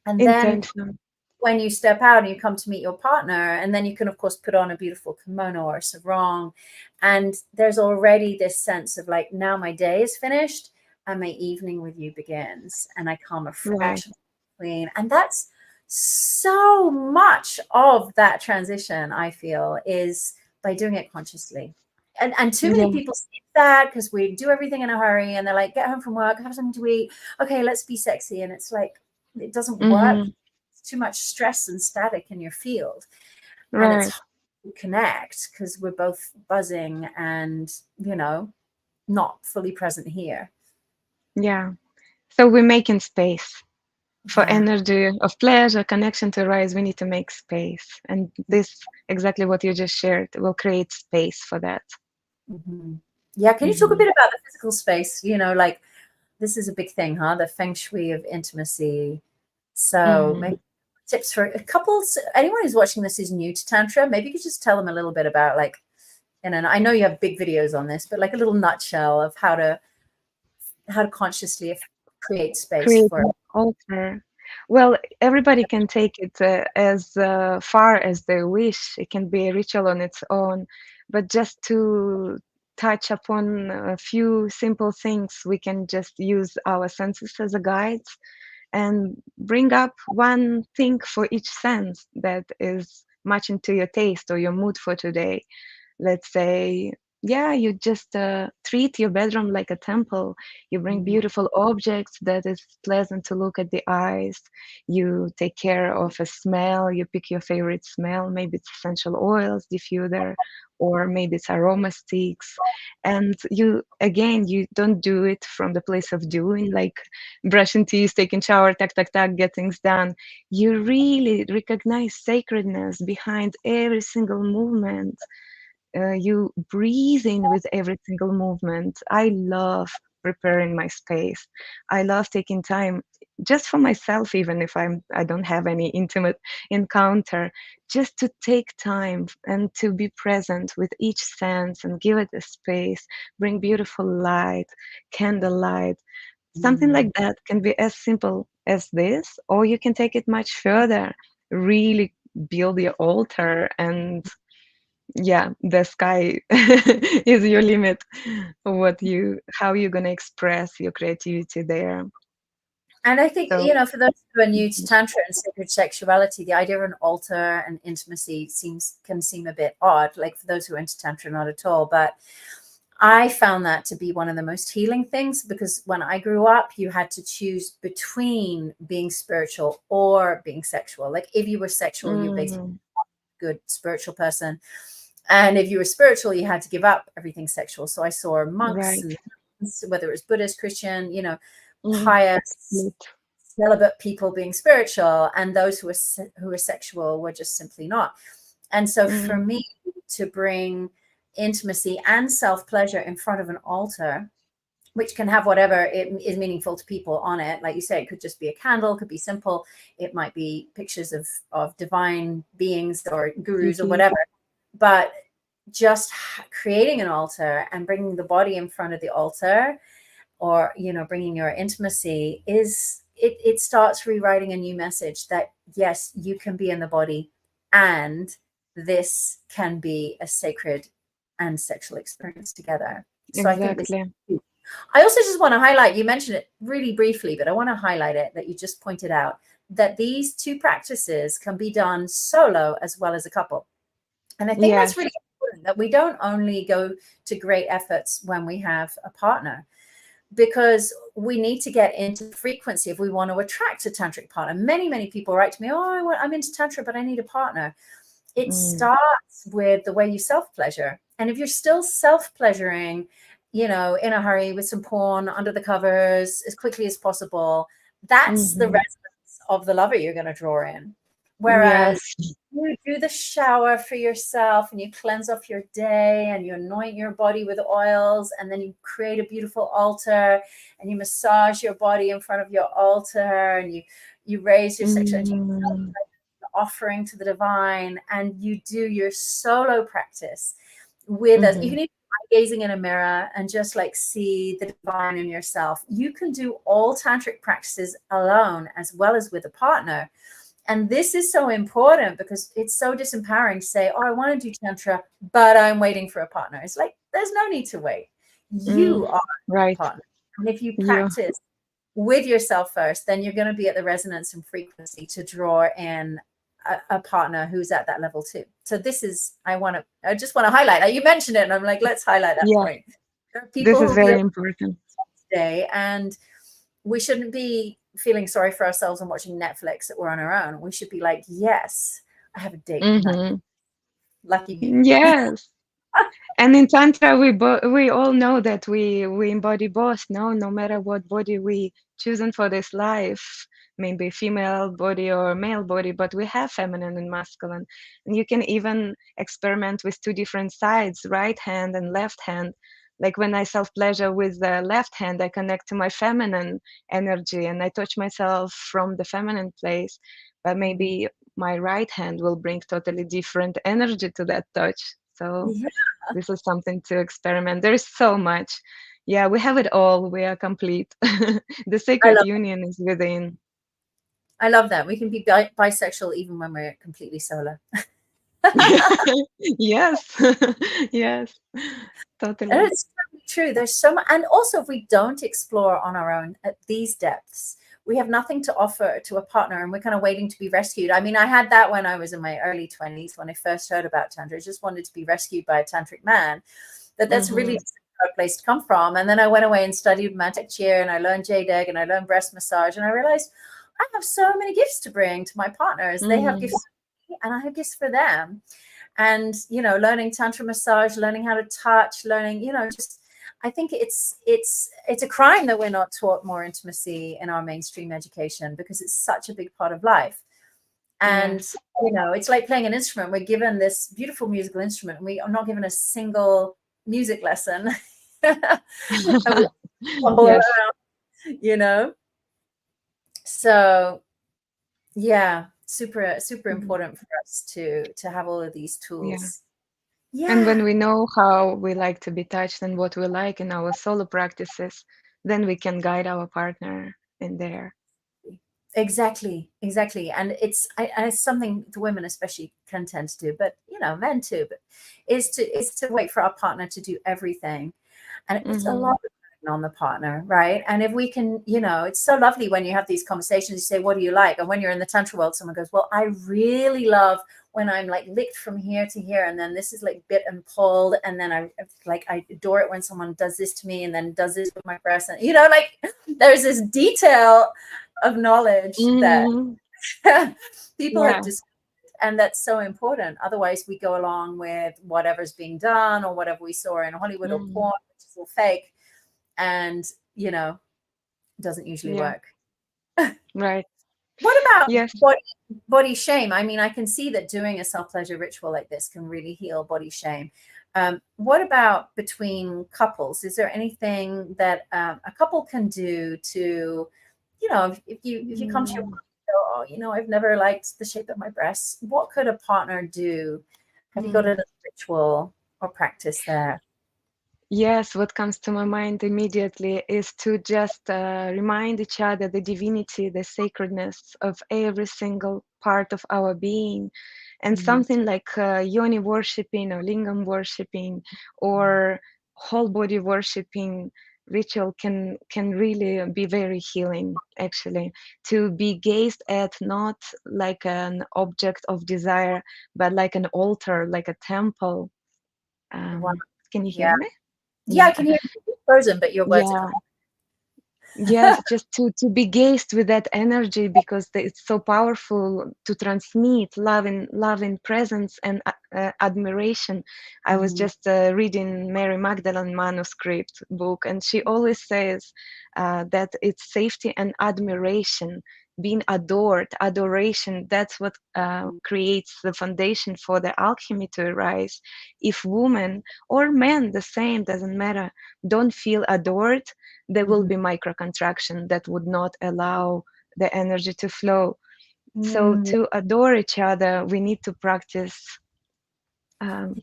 And then Intention. when you step out and you come to meet your partner, and then you can of course put on a beautiful kimono or a sarong, and there's already this sense of like, now my day is finished and my evening with you begins, and I come Right. afresh, clean. And that's so much of that transition, I feel, is by doing it consciously. And too many Yeah. people skip that because we do everything in a hurry, and they're like, get home from work, have something to eat, okay, let's be sexy. And it's like, it doesn't work. Mm-hmm. It's too much stress and static in your field, and it's Right. hard to connect because we're both buzzing and, you know, not fully present here. Yeah. So we're making space for Yeah. energy of pleasure, connection to rise. We need to make space. And this, exactly what you just shared, will create space for that. Mm-hmm. Yeah, can you talk a Mm-hmm. bit about the physical space? You know, like, this is a big thing, huh? The feng shui of intimacy. So Mm-hmm. maybe tips for couples, anyone who's watching this is new to Tantra, maybe you could just tell them a little bit about, like, and I know you have big videos on this, but like a little nutshell of how to consciously create space Create for an altar. Well, everybody can take it as far as they wish. It can be a ritual on its own, but just to touch upon a few simple things, we can just use our senses as a guides and bring up one thing for each sense that is matching to your taste or your mood for today. Let's say, yeah, you just treat your bedroom like a temple. You bring Mhm. beautiful objects that is pleasant to look at the eyes. You take care of a smell. You pick your favorite smell. Maybe it's essential oils, diffuser, or maybe it's aroma sticks. And you, again, you don't do it from the place of doing, like brushing teeth, taking shower, tack, tack, tack, get things done. You really recognize sacredness behind every single movement. You breathe in with every single movement. I love preparing my space. I love taking time just for myself, even if I don't have any intimate encounter, just to take time and to be present with each sense and give it a space, bring beautiful light, candlelight. Something Mm. like that can be as simple as this, or you can take it much further, really build your altar, and yeah, the sky is your limit. What you, how you're gonna express your creativity there. And I think, So you know, for those who are new to mhm, Tantra and sacred sexuality, the idea of an altar and intimacy can seem a bit odd, like for those who are into Tantra, not at all. But I found that to be one of the most healing things, because when I grew up, you had to choose between being spiritual or being sexual. Like, if you were sexual, you're basically mm, a good spiritual person. And if you were spiritual, you had to give up everything sexual. So I saw monks right, and nuns, whether it was Buddhist, Christian, you know, mm, pious, split, celibate people being spiritual, and those who were sexual were just simply not. And so for mm, me to bring intimacy and self-pleasure in front of an altar, which can have whatever it is meaningful to people on it, like you say, it could just be a candle, could be simple, it might be pictures of divine beings or gurus or beauty, whatever, but just creating an altar and bringing the body in front of the altar, or, you know, bringing your intimacy, is it starts rewriting a new message that yes, you can be in the body, and this can be a sacred and sexual experience together. So I think this, exactly. I also just want to highlight, you mentioned it really briefly, but I want to highlight it, that you just pointed out that these two practices can be done solo as well as a couple. And I think that's Yes. really important, that we don't only go to great efforts when we have a partner, because we need to get into the frequency if we want to attract a tantric partner. Many people write to me, oh, I'm into Tantra, but I need a partner. It Mm, starts with the way you self-pleasure. And if you're still self-pleasuring, you know, in a hurry with some porn under the covers as quickly as possible, that's the hmm. resonance of the lover you're going to draw in. Whereas Yes. you do the shower for yourself and you cleanse off your day and you anoint your body with oils, and then you create a beautiful altar and you massage your body in front of your altar, and you raise your sexual energy, Mm, offering to the divine, and you do your solo practice with us. You hmm. can even gazing in a mirror and just like see the divine in yourself. You can do all tantric practices alone as well as with a partner. And this is so important because it's so disempowering to say, oh, I want to do Tantra, but I'm waiting for a partner. It's like, there's no need to wait. Mm, You are a right. partner. And if you You. practice with yourself first, then you're going to be at the resonance and frequency to draw in a partner who's at that level too. So this is, I just want to highlight, you mentioned it and I'm like, let's highlight that Yeah, point. There are this people is who'll be very important. today, and we shouldn't be feeling sorry for ourselves and watching Netflix that we're on our own. We should be like, yes, I have a date tonight. Lucky me. Yes. And in Tantra, we all know that we embody both, no matter what body we chosen for this life, maybe female body or male body, but we have feminine and masculine. And you can even experiment with two different sides, right hand and left hand. Like when I self-pleasure with the left hand, I connect to my feminine energy and I touch myself from the feminine place. But maybe my right hand will bring totally different energy to that touch. So Yeah, this is something to experiment. There's so much. Yeah, we have it all. We are complete. The I sacred love union is within. I love that. We can be bisexual even when we're completely solar. Yes. Yes. And Totally. it's totally true. There's so much, and also if we don't explore on our own at these depths, we have nothing to offer to a partner, and we're kind of waiting to be rescued. I mean, I had that when I was in my early 20s when I first heard about tantra. I just wanted to be rescued by a tantric man. That's really Mm-hmm. a place to come from. And then I went away and studied romantic cheer, and I learned jade egg, and I learned breast massage, and I realized I have so many gifts to bring to my partners. They have Mm-hmm. gifts for me, and I have gifts for them. And learning tantra massage, learning how to touch, learning, just I think it's a crime that we're not taught more intimacy in our mainstream education, because it's such a big part of life. And Yes. it's like playing an instrument. We're given this beautiful musical instrument and we are not given a single music lesson. And we fumble Yes. around, you know so yeah, super Mhm. important for us to have all of these Yeah. tools. And Yeah, when we know how we like to be touched and what we like in our solo practices, then we can guide our partner in there. exactly. And it's something the women especially can tend to do, but men too, but is to wait for our partner to do everything. And it puts a Mm-hmm. lot of burden on the partner, right? And if we can, it's so lovely when you have these conversations, you say, what do you like? And when you're in the tantra world, someone goes, well, I really love when I'm like licked from here to here, and then this is like bit and pulled, and then I adore it when someone does this to me and then does this with my breast, and like there's this detail of knowledge that Mm-hmm. people have Yeah. just, and that's so important. Otherwise we go along with whatever's being done or whatever we saw in Hollywood or Mm-hmm. porn, which is all fake, and doesn't usually Yeah. work. Right. What about Yes. body shame? I mean, I can see that doing a self-pleasure ritual like this can really heal body shame. What about between couples? Is there anything that a couple can do to, if you come to your Mm. partner and go, oh, I've never liked the shape of my breasts. What could a partner do? Have you got Mm. a ritual or practice there? Yes, what comes to my mind immediately is to just remind each other the divinity, the sacredness of every single part of our being. And Mhm. something like yoni worshipping or lingam worshipping or whole body worshipping ritual can really be very healing, actually. To be gazed at not like an object of desire, but like an altar, like a temple. Wow. Can you Yeah. hear me? Yeah, I Yeah. can hear you frozen, but your words are Yeah, coming. yes, just to be gazed with that energy because it's so powerful to transmit love in presence and admiration. I was Mhm. just reading Mary Magdalene manuscript book, and she always says that it's safety and admiration, being adored, adoration. That's what creates the foundation for the alchemy to arise. If women or men, the same, doesn't matter, don't feel adored, there will Mhm. be micro contraction that would not allow the energy to flow. So Mm, to adore each other, we need to practice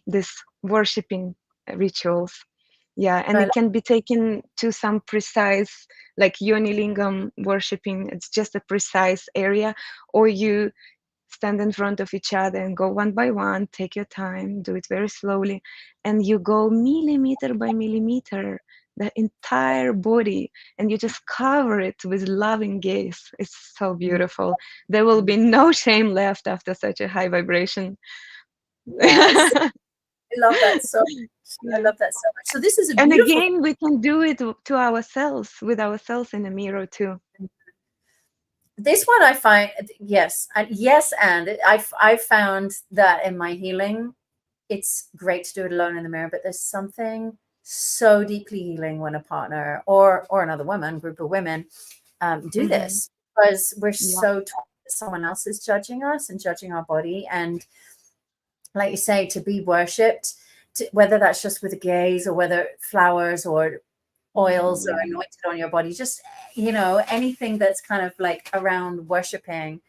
this worshiping rituals. Yeah, and I it can be taken to some precise, like yoni lingam worshiping. It's just a precise area, or you stand in front of each other and go one by one. Take your time, do it very slowly, and you go millimeter by millimeter the entire body, and you just cover it with loving gaze. It's so beautiful. There will be no shame left after such a high vibration. Yes, I love that so much. I Yeah. love that so much. So this is a And beautiful. again, we can do it to ourselves, with ourselves in the mirror too. This one I find, yes, and yes, and I found that in my healing, it's great to do it alone in the mirror, but there's something so deeply healing when a partner or another woman, group of women, do Hmm. this, because we're Yeah, so taught that someone else is judging us and judging our body, and like you say, to be worshipped, whether that's just with a gaze or whether flowers or oils are yeah, anointed on your body, just anything that's kind of like around worshiping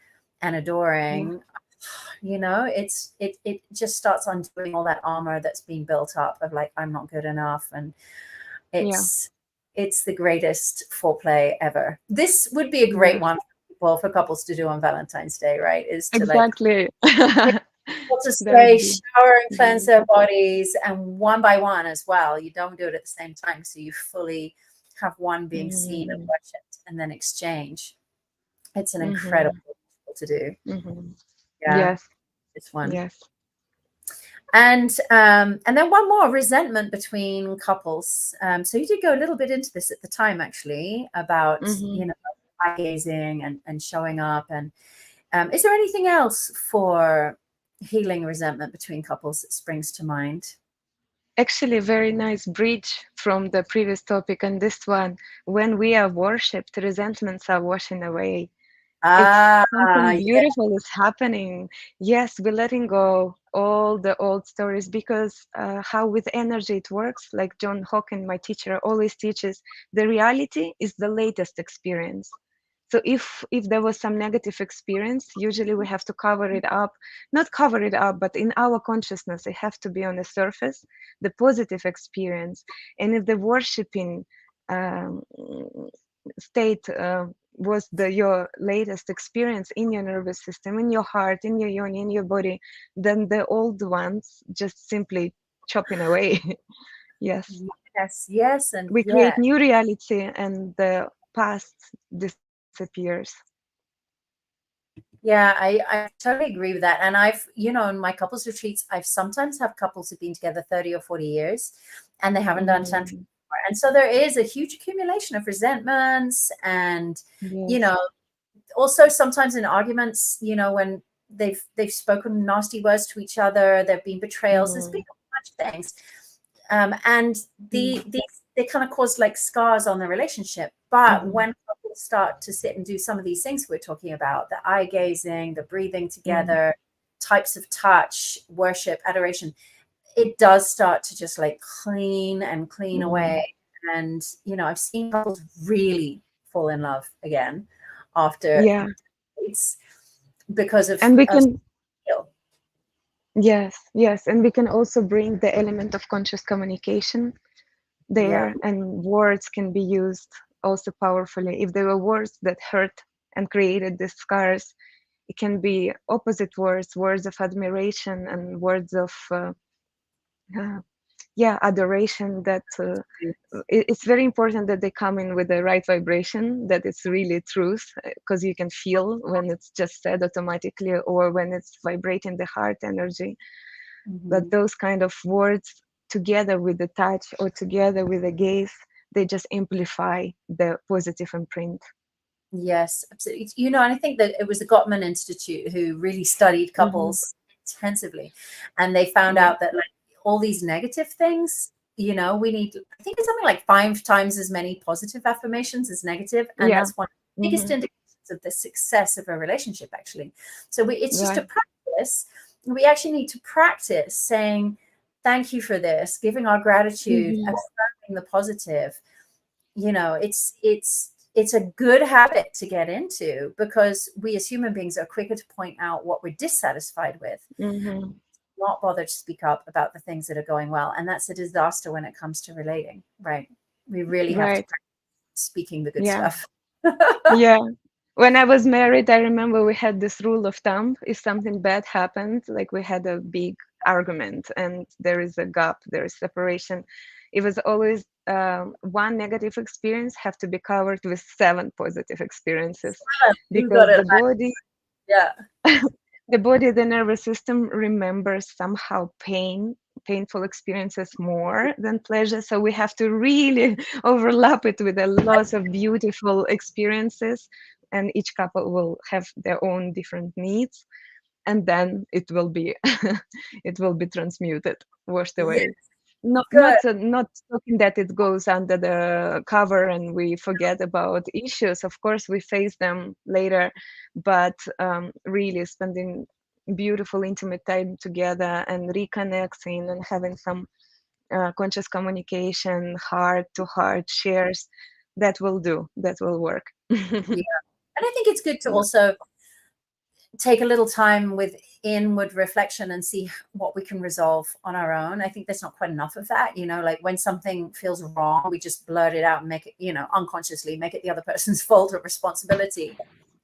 and yeah, adoring, it just starts undoing all that armor that's been built up of like, I'm not good enough, and yeah. it's it's the greatest foreplay ever. This would be a great Yeah. one for people, for couples to do on Valentine's Day, right? Is to like Exactly. to That stay, would be shower and cleanse their beautiful. bodies, and one by one as well. You don't do it at the same time, so you fully have one being seen and Mm-hmm. worshipped, and then exchange. It's an incredible Mm-hmm. to do. Mm-hmm. Yeah, Yes, this one. yes. And then one more, resentment between couples. So you did go a little bit into this at the time, actually, about Mm-hmm. eye gazing and showing up. And is there anything else for healing resentment between couples that springs to mind? Actually, very nice bridge from the previous topic and this one. When we are worshipped, resentments are washing away. It's Ah, something yeah. beautiful is happening. Yes, we're letting go all the old stories because how with energy it works, like John Hawkins, my teacher, always teaches, the reality is the latest experience. So if there was some negative experience, usually we have to cover it up, not cover it up, but in our consciousness, it have to be on the surface, the positive experience. And if the worshiping um, state was your latest experience in your nervous system, in your heart, in your yoni, in your body, then the old ones just simply chopping away. Yes, Yes, yes, and we yeah. create new reality, and the past disappears. Yeah, I totally agree with that. And in my couples retreats, I've sometimes have couples who've been together 30 or 40 years and they haven't done tantric Mm, before. And so there is a huge accumulation of resentments and, you yes. know, also sometimes in arguments, when they've spoken nasty words to each other, there've been betrayals, there's been Mm, a bunch of things. And mm, these they kind of cause like scars on the relationship. But mhm, when couples start to sit and do some of these things we're talking about, the eye gazing, the breathing mm, together, types of touch, worship, adoration, it does start to just like clean mm. away. And I've seen couples really fall in love again after Yeah, dates because of, and we of can, skill. yes, yes, and we can also bring the element of conscious communication Yeah. there, and words can be used also powerfully. If there were words that hurt and created the scars, it can be opposite words, words of admiration and words of uh, yeah, adoration. That it's very important that they come in with the right vibration, that it's really truth, because you can feel when it's just said automatically or when it's vibrating the heart energy. But Mhm. those kind of words together with the touch or together with the gaze, they just amplify the positive imprint. Yes, absolutely. And I think that it was the Gottman Institute who really studied Hmm. couples intensively, and they found Yeah, out that like all these negative things, we need, I think it's something like 5 times as many positive affirmations as negative, and yeah. that's one of the biggest Hmm. indications of the success of a relationship, actually. So it's just a Right. practice. We actually need to practice saying thank you for this, giving our gratitude, Hmm. affirming the positive. It's a good habit to get into, because we as human beings are quicker to point out what we're dissatisfied with, Hmm. not bother to speak up about the things that are going well, and that's a disaster when it comes to relating, right? We really have to Right. practice speaking the good Yeah. stuff. Yeah. When I was married, I remember we had this rule of thumb. If something bad happened, like we had a big argument and there is a gap, there is separation, it was always one negative experience have to be covered with 7 positive experiences, You got because it. the body, Yeah. the nervous system remembers somehow painful experiences more than pleasure. So we have to really overlap it with a lot of beautiful experiences, and each couple will have their own different needs, and then it will be it will be transmuted, washed Yeah. away. Not talking that it goes under the cover and we forget about issues. Of course we face them later, but really spending beautiful intimate time together and reconnecting and having some conscious communication, heart to heart shares, that will do, that will work. Yeah. And I think it's good to also take a little time with inward reflection and see what we can resolve on our own. I think there's not quite enough of that. Like when something feels wrong, we just blurt it out and make it, unconsciously make it the other person's fault or responsibility.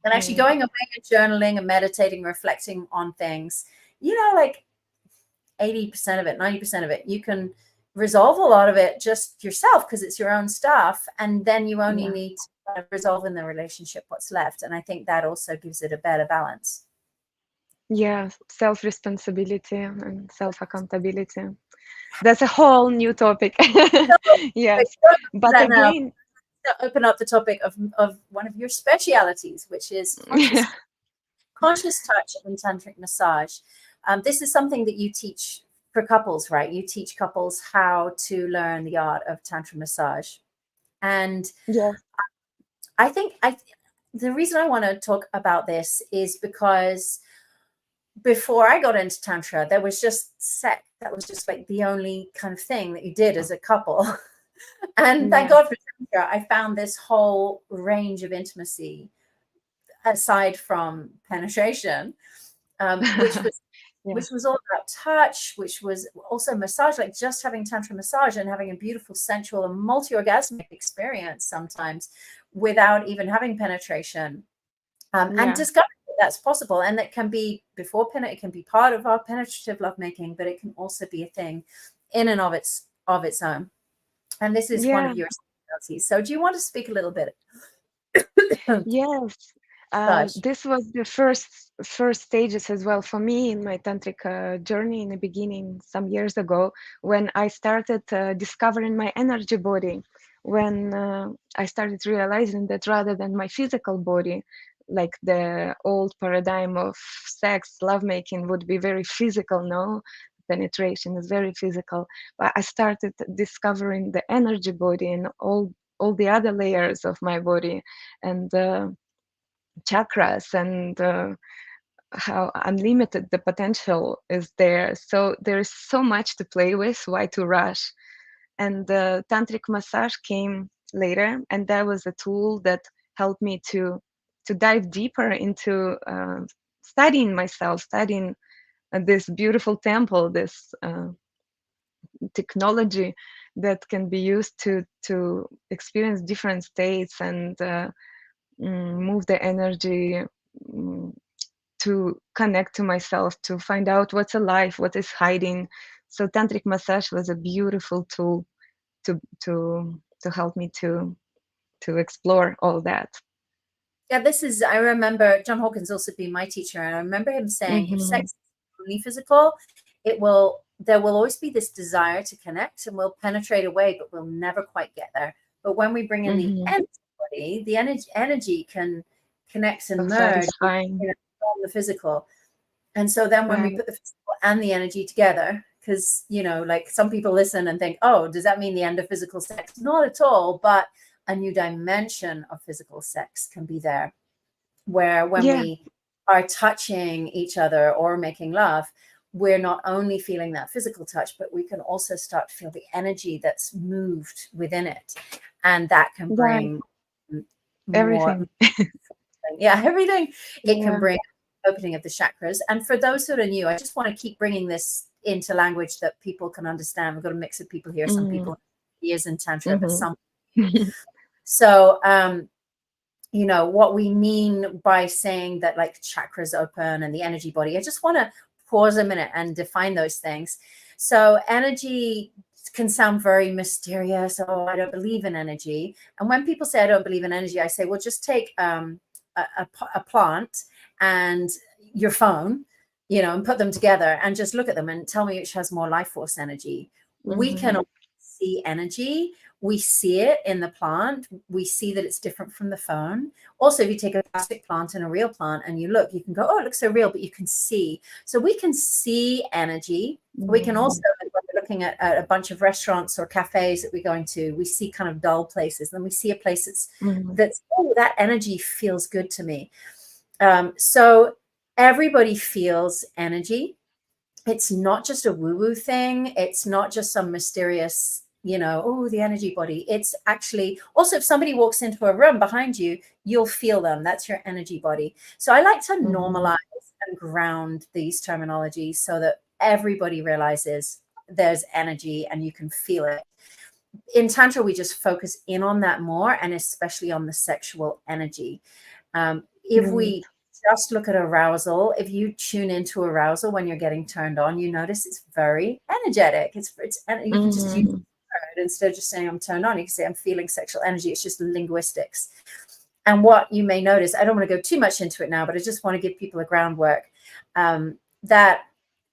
And actually Mm. going away and journaling and meditating, reflecting on things, like 80% of it, 90% of it, you can resolve a lot of it just yourself because it's your own stuff. And then you only Yeah. need to resolve in the relationship what's left. And I think that also gives it a better balance. Yeah, self-responsibility and self-accountability. That's a whole new topic. Like, Yes. But that now, again, to open up the topic of one of your specialities, which is conscious touch and tantric massage. This is something that you teach for couples, right? You teach couples how to learn the art of tantra massage. And yes, I think the reason I want to talk about this is because before I got into tantra, there was just sex. That was just like the only kind of thing that you did as a couple. And thank yeah, God for tantra, I found this whole range of intimacy aside from penetration, which was yeah, which was all about touch, which was also massage, like just having tantra massage and having a beautiful, sensual, and multi-orgasmic experience sometimes without even having penetration, and yeah, discovering that that's possible, and that can be before it can be part of our penetrative lovemaking, but it can also be a thing in and of its own. And this is one yeah, of your specialties. So, do you want to speak a little bit? yes. Massage. This was the first stages as well for me in my tantric journey in the beginning some years ago, when I started discovering my energy body, when I started realizing that rather than my physical body, like the old paradigm of sex lovemaking would be very physical, no, penetration is very physical, but I started discovering the energy body and all the other layers of my body, and chakras, and how unlimited the potential is there. So there's so much to play with. Why to rush? And the tantric massage came later, and that was a tool that helped me to dive deeper into studying myself, studying this beautiful temple, this technology that can be used to experience different states and move the energy, mm, to connect to myself, to find out what's alive, what is hiding. So tantric massage was a beautiful tool to help me to explore all that. Yeah, I remember John Hawkins also being my teacher, and I remember him saying if Hmm. sex is only physical, there will always be this desire to connect, and we'll penetrate away, but we'll never quite get there. But when we bring in the Hmm. body, the energy can connect and So merge, satisfying. on the physical. And so then when we Right. put the physical and the energy together, because, like some people listen and think, oh, does that mean the end of physical sex? Not at all. But a new dimension of physical sex can be there, where when Yeah. we are touching each other or making love, we're not only feeling that physical touch, but we can also start to feel the energy that's moved within it. And that can Right. bring more, Everything. yeah, everything. It can Yeah. bring opening of the chakras. And for those who are new, I just want to keep bringing this into language that people can understand. We've got a mix of people here. Some Hmm. people years in tantra, but Hmm. some. So, what we mean by saying that like chakras open and the energy body, I just want to pause a minute and define those things. So energy can sound very mysterious. Oh, I don't believe in energy. And when people say I don't believe in energy, I say, well, just take a plant and your phone, and put them together and just look at them and tell me which has more life force energy. We can see energy. We see it in the plant. We see that it's different from the phone. Also, if you take a plastic plant and a real plant and you look, you can go, oh, it looks so real, but you can see. So we can see energy. We can also, when we're looking at a bunch of restaurants or cafes that we're going to, we see kind of dull places. Then we see a place that's oh, that energy feels good to me. So everybody feels energy. It's not just a woo-woo thing. It's not just some mysterious, oh, the energy body. It's actually also, if somebody walks into a room behind you, you'll feel them. That's your energy body. So I like to normalize and ground these terminologies so that everybody realizes there's energy and you can feel it. In Tantra, we just focus in on that more, and especially on the sexual energy. If we just look at arousal, if you tune into arousal when you're getting turned on, you notice it's very energetic. And you can just use it instead of just saying I'm turned on. You can say I'm feeling sexual energy. It's just linguistics. And what you may notice, I don't want to go too much into it now, but I just want to give people a groundwork that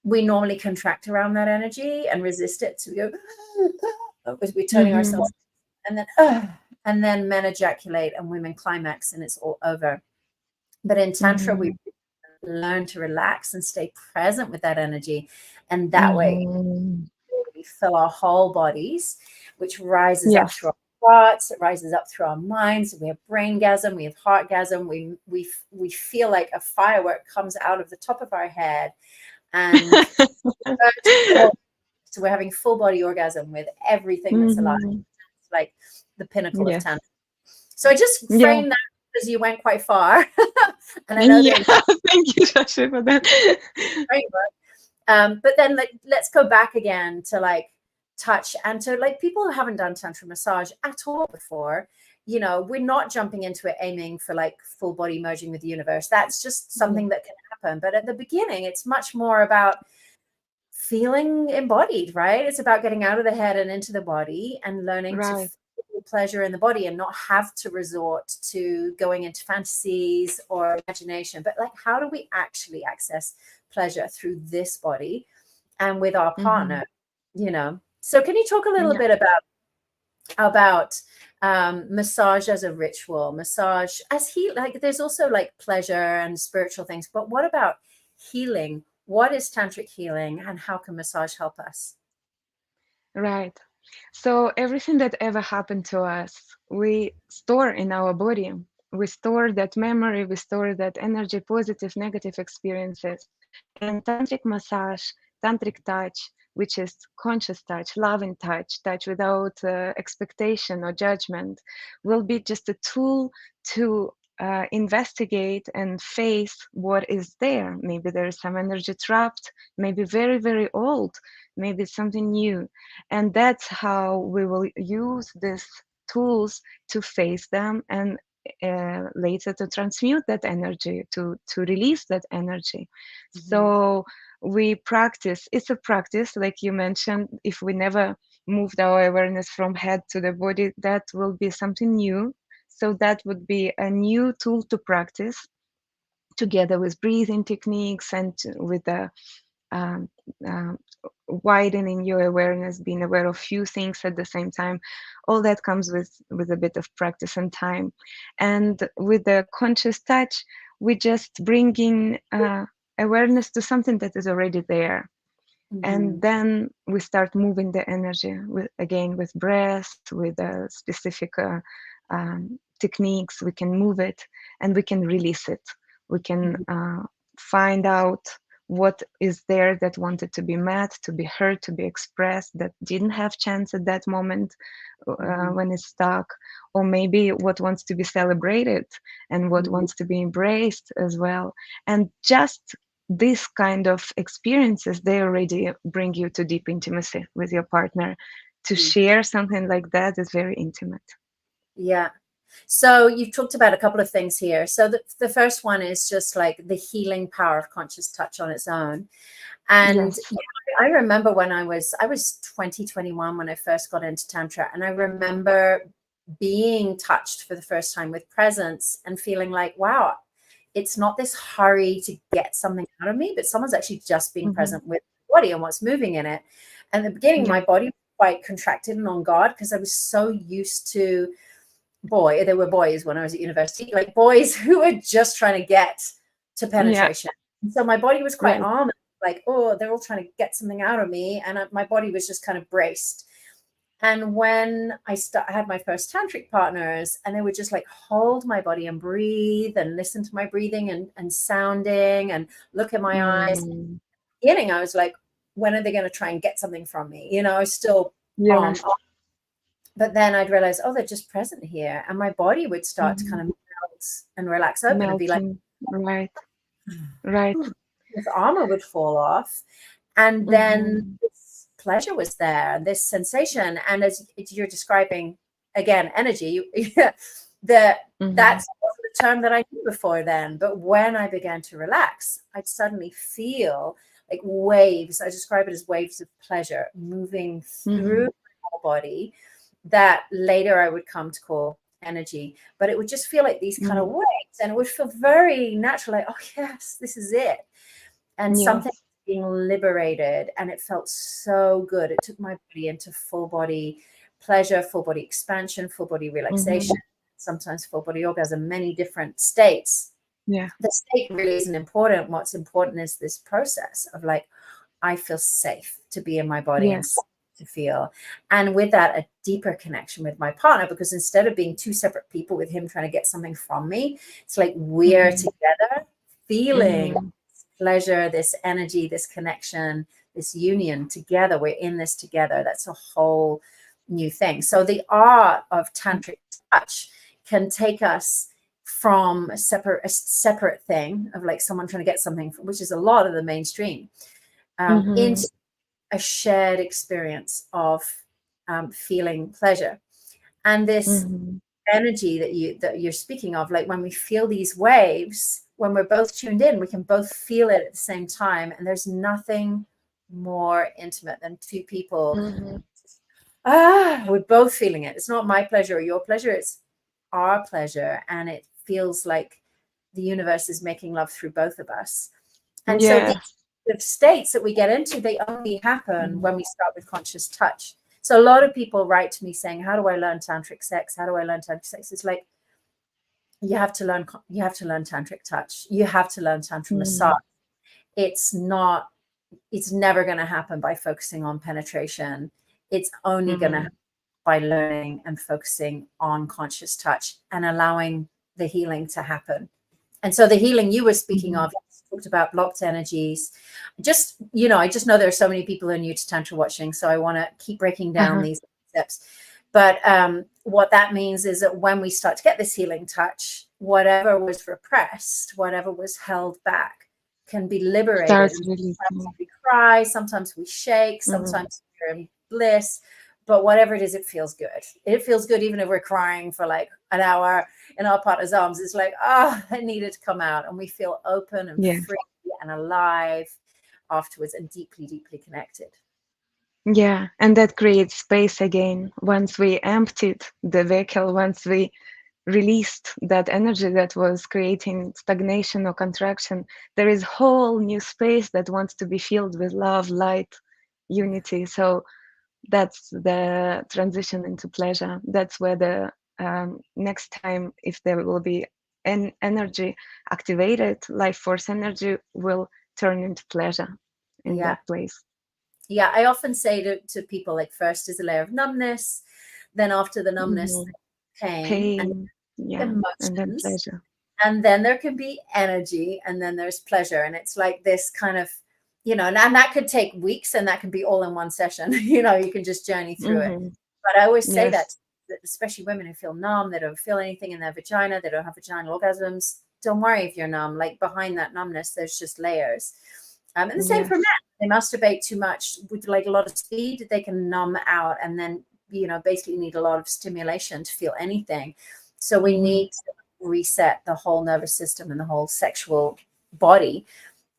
we normally contract around that energy and resist it. So we go, because we're turning ourselves, and then men ejaculate and women climax and it's all over. But in Tantra, we learn to relax and stay present with that energy. And that way, we fill our whole bodies, which rises up through our hearts, it rises up through our minds. We have braingasm, we have heartgasm. We feel like a firework comes out of the top of our head. And so we're having full body orgasm with everything that's alive. It's like the pinnacle of Tantra. So I just framed that because you went quite far. And I know thank you, Shashi, for that. But then let's go back again to touch and to people who haven't done Tantra massage at all before. We're not jumping into it aiming for full body merging with the universe. That's just something that can happen. But at the beginning, it's much more about feeling embodied, right? It's about getting out of the head and into the body and learning to feel pleasure in the body and not have to resort to going into fantasies or imagination. But how do we actually access pleasure through this body and with our partner? So can you talk a little bit about massage as a ritual, massage as there's also pleasure and spiritual things, but what about healing? What is tantric healing and how can massage help us? Right. So everything that ever happened to us, we store in our body. We store that memory, we store that energy, positive, negative experiences. And tantric massage, tantric touch, which is conscious touch, loving touch, touch without expectation or judgment, will be just a tool to investigate and face what is there. Maybe there is some energy trapped, maybe very, very old, maybe something new. And that's how we will use these tools to face them and later to transmute that energy, to release that energy. So we practice, it's a practice, like you mentioned. If we never moved our awareness from head to the body, that will be something new. So that would be a new tool to practice together with breathing techniques and with the widening your awareness, being aware of few things at the same time. All that comes with a bit of practice and time. And with the conscious touch, we just bringing awareness to something that is already there. And then we start moving the energy with breath, with specific techniques. We can move it and we can release it. We can find out what is there that wanted to be met, to be heard, to be expressed, that didn't have chance at that moment when it's stuck, or maybe what wants to be celebrated and what wants to be embraced as well. And just this kind of experiences, they already bring you to deep intimacy with your partner. To share something like that is very intimate. Yeah. So you've talked about a couple of things here. So the first one is just the healing power of conscious touch on its own. And Yes. I remember when I was 20, 21 when I first got into Tantra. And I remember being touched for the first time with presence and feeling like, wow, it's not this hurry to get something out of me, but someone's actually just being Mm-hmm. present with the body and what's moving in it. And at the beginning, Yeah. my body was quite contracted and on guard because I was so used to there were boys when I was at university, like boys who were just trying to get to Yeah. penetration. And so my body was quite Right. armed, like, oh, they're all trying to get something out of me. And my body was just kind of braced. And when I had my first tantric partners, and they would just like hold my body and breathe and listen to my breathing and sounding and look in my eyes. Mm. Beginning, I was like, when are they going to try and get something from me? I was still Yes. but then I'd realize, oh, they're just present here. And my body would start to Mm-hmm. kind of melt and relax open and be like, Melting. Right. Right. this armor would fall off. And then Mm-hmm. this pleasure was there, this sensation. And as you're describing, again, energy, Mm-hmm. that's the term that I knew before then. But when I began to relax, I'd suddenly feel like waves. I describe it as waves of pleasure moving through Mm-hmm. my whole body that later I would come to call energy. But it would just feel like these kind of Mm-hmm. waves, and it would feel very natural, like, oh yes, this is it. And something Yes. being liberated, and it felt so good. It took my body into full body pleasure, full body expansion, full body Mm-hmm. relaxation, sometimes full body orgasm, many different states. Yeah. The state really isn't important. What's important is this process of like, I feel safe to be in my body and Yes. safe to feel. And with that, a deeper connection with my partner, because instead of being two separate people with him trying to get something from me, it's like we're Mm-hmm. together feeling Mm-hmm. pleasure, this energy, this connection, this union together. We're in this together. That's a whole new thing. So the art of tantric touch can take us from a separate thing of like someone trying to get something, which is a lot of the mainstream, Mm-hmm. into a shared experience of feeling pleasure. And this Mm-hmm. energy that you're speaking of, like when we feel these waves, when we're both tuned in, we can both feel it at the same time. And there's nothing more intimate than two people Mm-hmm. we're both feeling it. It's not my pleasure or your pleasure, it's our pleasure. And it feels like the universe is making love through both of us. And so the Yes. states that we get into, they only happen Mm-hmm. when we start with conscious touch. So a lot of people write to me saying, how do I learn tantric sex? How do I learn tantric sex? It's like, you have to learn tantric touch. You have to learn tantra massage. Mm-hmm. It's never going to happen by focusing on penetration. It's only going to Mm-hmm. happen by learning and focusing on conscious touch and allowing the healing to happen. And so the healing you were speaking Mm-hmm. of, you talked about blocked energies. I just know there are so many people who are new to Tantra watching, so I want to keep breaking down Uh-huh. these steps. But what that means is that when we start to get this healing touch, whatever was repressed, whatever was held back, can be liberated. Starts And sometimes releasing. we cry, sometimes we shake, Mm-hmm. sometimes we're in bliss. But whatever it is, it feels good. It feels good even if we're crying for like an hour in our partner's arms. It's like, oh, it needed to come out. And we feel open and Yeah. free and alive afterwards and deeply, deeply connected. Yeah. And that creates space again. Once we emptied the vehicle, once we released that energy that was creating stagnation or contraction, there is whole new space that wants to be filled with love, light, unity. So that's the transition into pleasure. That's where the next time, if there will be an energy activated, life force energy will turn into pleasure in Yeah. that place. Yeah. I often say to people, like, first is a layer of numbness. Then after the numbness, Hmm. pain and Pain, yeah, and then emotions. pleasure. And then there can be energy, and then there's pleasure. And it's like this kind of, and that could take weeks, and that can be all in one session. You can just journey through it. Hmm. But I always say that, Yes. especially women who feel numb, they don't feel anything in their vagina, they don't have vaginal orgasms. Don't worry if you're numb. Like, behind that numbness, there's just layers. And the same for men. Yes. They masturbate too much with like a lot of speed, they can numb out, and then basically need a lot of stimulation to feel anything. So we Hmm. need to reset the whole nervous system and the whole sexual body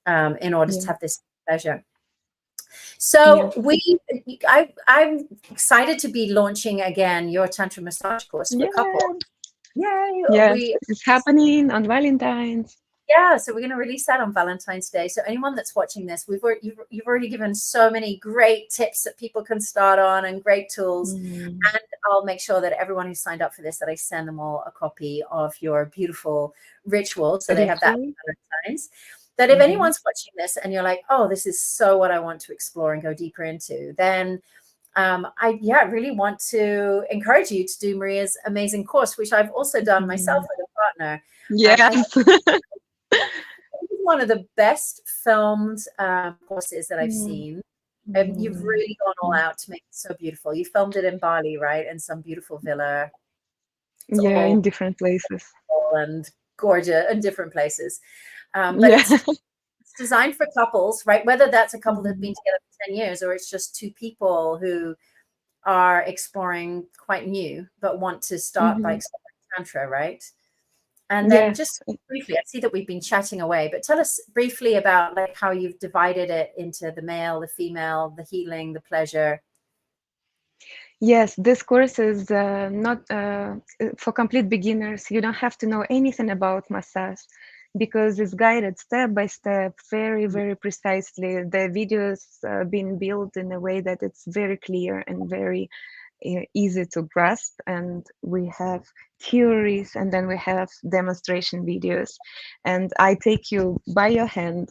in order to Yeah. have this pleasure. So Yes. I'm excited to be launching again your Tantra massage course for couples. Yeah. Yay! Yes. It's happening on Valentine's. Yeah, so we're going to release that on Valentine's Day. So anyone that's watching this, you've already given so many great tips that people can start on and great tools. Mm. And I'll make sure that everyone who signed up for this, that I send them all a copy of your beautiful ritual, so they have that Ritual. for Valentine's. That if Mm-hmm. anyone's watching this and you're like, oh, this is so what I want to explore and go deeper into, then I really want to encourage you to do Maria's amazing course, which I've also done myself Mm. with a partner. And Yes. it's one of the best filmed courses that I've Mm. seen. You've Mm. really gone all out to make it so beautiful. You filmed it in Bali, right? In some beautiful villa. It's Yeah, in all different places. beautiful and gorgeous in different places. But Yeah. it's designed for couples, right? Whether that's a couple that's Mhm. been together for 10 years or it's just two people who are exploring quite new but want to start by Mhm. exploring Tantra, right? And then Yes. just briefly, I see that we've been chatting away, but tell us briefly about like how you've divided it into the male, the female, the healing, the pleasure. Yes, this course is not for complete beginners. You don't have to know anything about massage because it's guided step by step, very, very precisely. The videos been built in a way that it's very clear and very easy to grasp, and we have theories and then we have demonstration videos, and I take you by your hand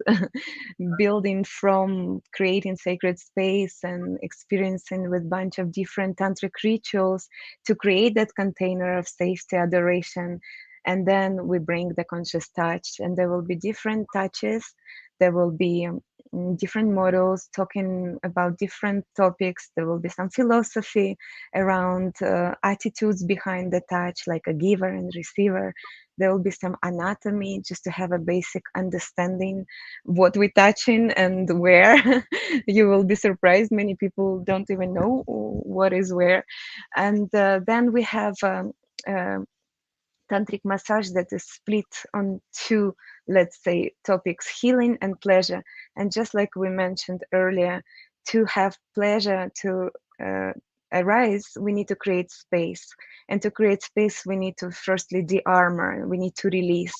building from creating sacred space and experiencing with bunch of different tantric rituals to create that container of safety, adoration, and then we bring the conscious touch, and there will be different touches, there will be different models talking about different topics, there will be some philosophy around attitudes behind the touch, like a giver and receiver. There will be some anatomy just to have a basic understanding what we're touching and where. You will be surprised. Many people don't even know what is where. And then we have tantric massage that is split on two, let's say, topics, healing and pleasure. And just like we mentioned earlier, to have pleasure to uh, arise, we need to create space, and to create space we need to firstly de-armor, we need to release.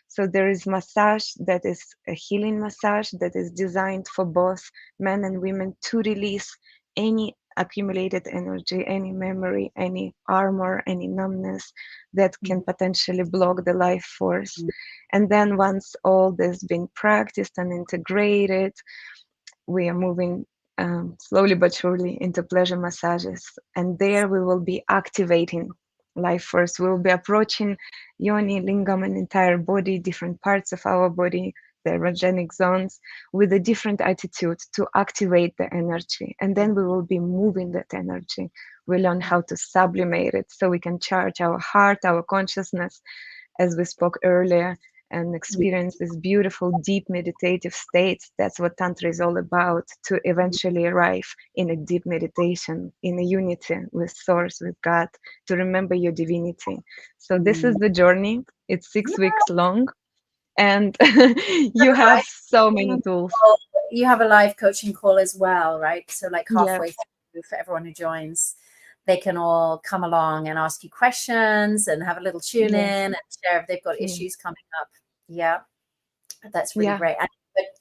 So there is massage that is a healing massage that is designed for both men and women to release any accumulated energy, any memory, any armor, any numbness that can potentially block the life force. And then once all this been practiced and integrated, we are moving slowly but surely into pleasure massages. And there we will be activating life force. We will be approaching yoni, lingam, and entire body, different parts of our body, the erogenic zones, with a different attitude to activate the energy. And then we will be moving that energy. We learn how to sublimate it so we can charge our heart, our consciousness, as we spoke earlier, and experience this beautiful, deep meditative states. That's what Tantra is all about, to eventually arrive in a deep meditation, in a unity with Source, with God, to remember your divinity. So, this is the journey. It's Yeah, 6 weeks long, and you you have a have live so many coaching tools. call. You have a live coaching call as well, right? So like halfway Yes, through for everyone who joins, they can all come along and ask you questions and have a little tune yes, in and share if they've got yes, issues coming up. Yeah, that's really yeah, great. And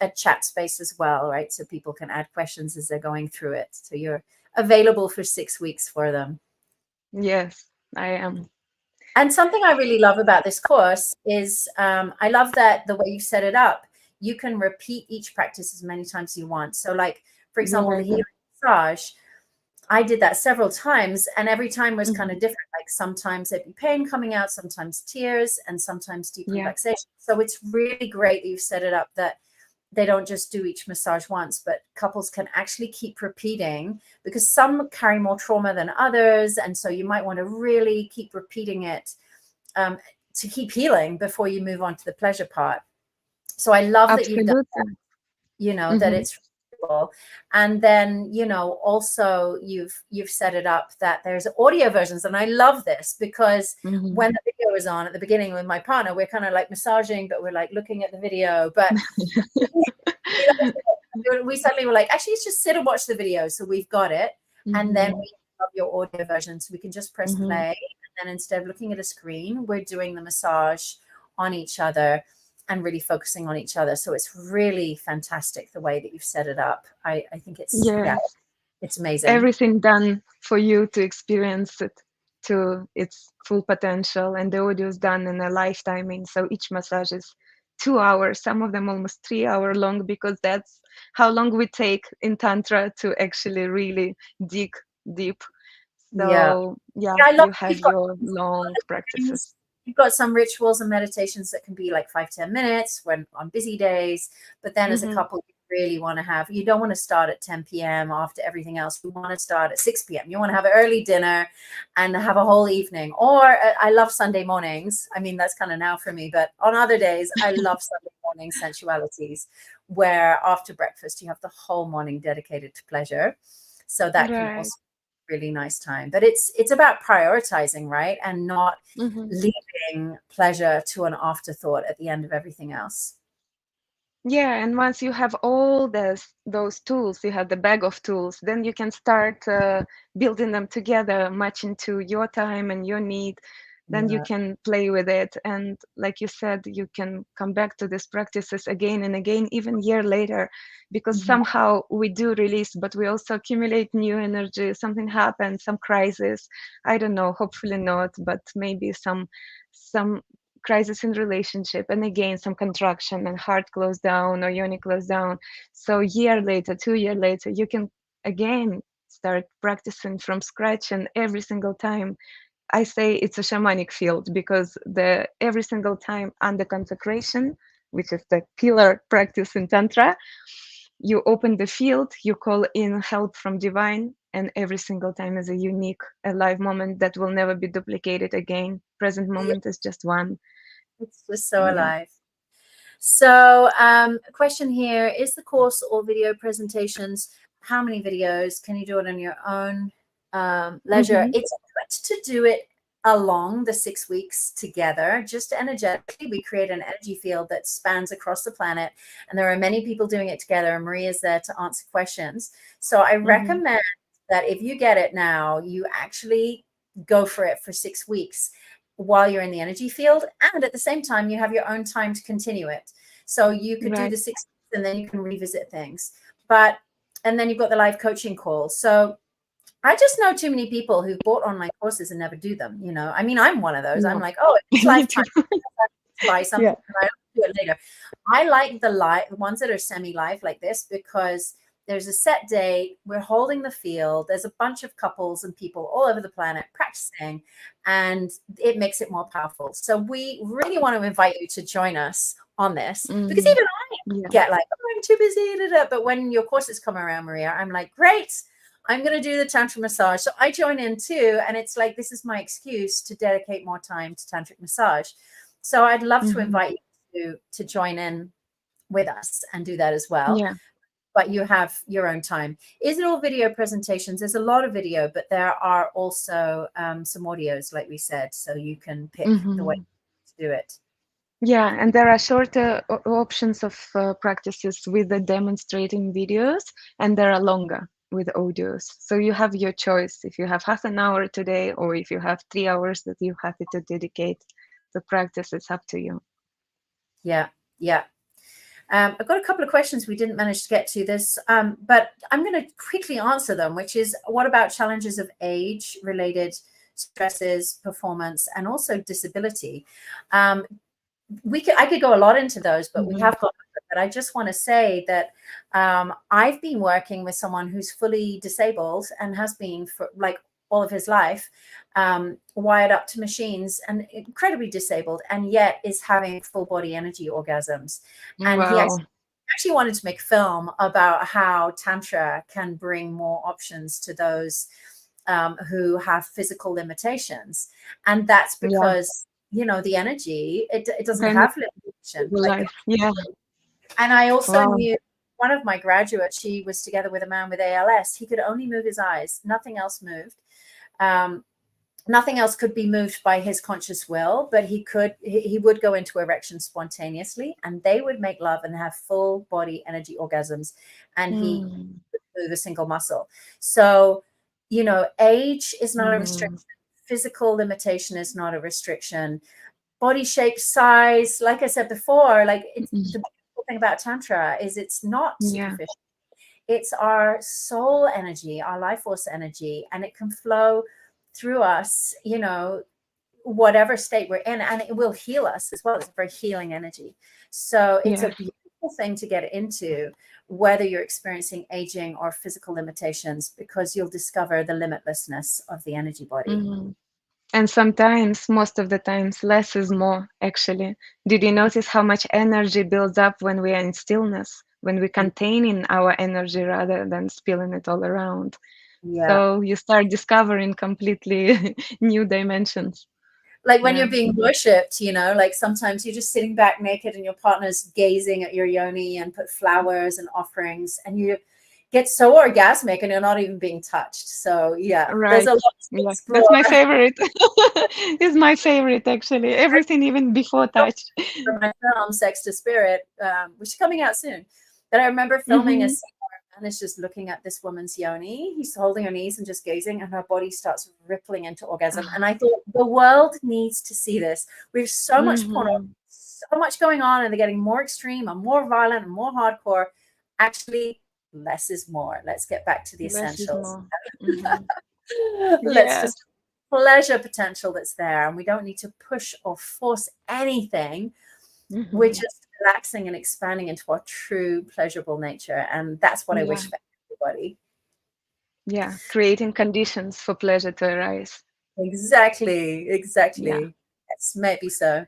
a chat space as well, right? So people can add questions as they're going through it. So you're available for 6 weeks for them. yes, I am. And something I really love about this course is I love that the way you set it up, you can repeat each practice as many times as you want. So, like, for example, the Yes. healing massage, I did that several times, and every time was kind of Mhm. different. Like sometimes there'd be pain coming out, sometimes tears, and sometimes deep Yeah, relaxation. So it's really great that you've set it up that they don't just do each massage once, but couples can actually keep repeating because some carry more trauma than others. And so you might want to really keep repeating it um, to keep healing before you move on to the pleasure part. So I love that you've done that, absolutely. that Hmm. it's real. And then, also you've set it up that there's audio versions. And I love this because Hmm. when the video is on at the beginning with my partner, we're kind of like massaging, but we're like looking at the video. But we suddenly were like, actually, let's just sit and watch the video. So we've got it. And then we have your audio version. So we can just press play. And then instead of looking at a screen, we're doing the massage on each other and really focusing on each other. So it's really fantastic the way that you've set it up. I think it's, Yes. yeah, it's amazing. Everything done for you to experience it to its full potential, and the audio is done in a live timing, so each massage is 2 hours, some of them almost 3 hour long, because that's how long we take in tantra to actually really dig deep. Yeah. So yeah, I love you that have your long practices. you've got some rituals and meditations that can be like 5-10 minutes when on busy days, but then as a couple you really want to have, you don't want to start at 10 p.m. after everything else. You want to start at 6 p.m. You want to have an early dinner and have a whole evening. Or I love Sunday mornings. I mean, that's kind of now for me, but on other days I love Sunday morning sensualities, where after breakfast you have the whole morning dedicated to pleasure. So that can Right. also really nice time. But it's about prioritizing, right? And not leaving pleasure to an afterthought at the end of everything else. Yeah, and once you have all those tools, you have the bag of tools, then you can start building them together, matching to your time and your need. Then you Yeah. can play with it, and like you said, you can come back to these practices again and again, even year later, because somehow we do release, but we also accumulate new energy. Something happens, some crisis. I don't know. Hopefully not, but maybe some crisis in relationship, and again some contraction and heart closed down or yoni closed down. So year later, 2 year later, you can again start practicing from scratch, and every single time I say it's a shamanic field, because the every single time under consecration, which is the pillar practice in tantra, you open the field, you call in help from divine, and every single time is a unique alive moment that will never be duplicated again. Present Yeah, moment is just one. it's just so Yeah. alive. So a question here, is the course or video presentations, how many videos? Can you do it on your own leisure? It's good to do it along the 6 weeks together, just energetically. We create an energy field that spans across the planet, and there are many people doing it together, and Maria's there to answer questions. So I recommend that if you get it now, you actually go for it for 6 weeks while you're in the energy field, and at the same time you have your own time to continue it. So you could do Right. the 6 weeks and then you can revisit things. And then you've got the live coaching call. So I just know too many people who've bought online courses and never do them. I mean, I'm one of those. I'm Yeah. like, oh, it's Me too. lifetime. Buy something Yeah. and I do it later. I like the ones that are semi-live like this, because there's a set date. We're holding the field. There's a bunch of couples and people all over the planet practicing, and it makes it more powerful. So we really want to invite you to join us on this, because even I Yeah. get like, oh, I'm too busy. But when your courses come around, Maria, I'm like, great. I'm going to do the tantra massage. So I join in too. And it's like, this is my excuse to dedicate more time to tantric massage. So I'd love to invite you to join in with us and do that as well. Yeah. But you have your own time. Is it all video presentations? There's a lot of video, but there are also some audios, like we said, so you can pick the way to do it. Yeah, and there are shorter options of practices with the demonstrating videos, and there are longer with audios. So you have your choice if you have half an hour today, or if you have 3 hours that you're happy to dedicate the practice. It's up to you. Yeah, yeah. I've got a couple of questions we didn't manage to get to this, but I'm going to quickly answer them, which is, what about challenges of age-related stresses, performance, and also disability? I could go a lot into those, but we have got. But I just want to say that I've been working with someone who's fully disabled and has been for like all of his life, wired up to machines and incredibly disabled, and yet is having full body energy orgasms. And he Wow. actually wanted to make a film about how Tantra can bring more options to those who have physical limitations. And that's Yeah. because, the energy, it doesn't Then have limitation. the life. Yeah. And I also Wow. knew one of my graduates, she was together with a man with ALS. He could only move his eyes. Nothing else moved. nothing else could be moved by his conscious will, but he would go into erection spontaneously, and they would make love and have full body energy orgasms, and he Mm. would move a single muscle. So, age is not a restriction. Mm. Physical limitation is not a restriction. Body shape, size, like I said before, like it's Mm. the beautiful thing about Tantra is it's not Yeah. superficial. It's our soul energy, our life force energy, and it can flow through us, whatever state we're in, and it will heal us as well. It's a very healing energy. So it's a Yeah. beautiful thing to get into, whether you're experiencing aging or physical limitations, because you'll discover the limitlessness of the energy body. Mm. And sometimes, most of the times, less is more, actually. Did you notice how much energy builds up when we are in stillness, when we contain in our energy rather than spilling it all around? Yeah. So you start discovering completely new dimensions. Like when Yeah. you're being worshipped, like sometimes you're just sitting back naked and your partner's gazing at your yoni and put flowers and offerings, and you get so orgasmic and you're not even being touched. So yeah, there's Right. a lot to Yeah. That's explore. my favorite. It's my favorite, actually. Everything, even before touch. For my film Sex to Spirit, which is coming out soon, that I remember filming a Hmm. scene where a man is just looking at this woman's yoni. He's holding her knees and just gazing, and her body starts rippling into orgasm. And I thought the world needs to see this. We have so much porn, Hmm. so much going on, and they're getting more extreme and more violent and more hardcore. Actually, less is more. Let's get back to the Less is essentials. more. Hmm. Let's Yes. just pleasure potential that's there, and we don't need to push or force anything. We're Hmm. just relaxing and expanding into our true pleasurable nature, and that's what I Yeah. wish for everybody. Yeah. Creating conditions for pleasure to arise. Exactly, Yeah. exactly. Yes, maybe so.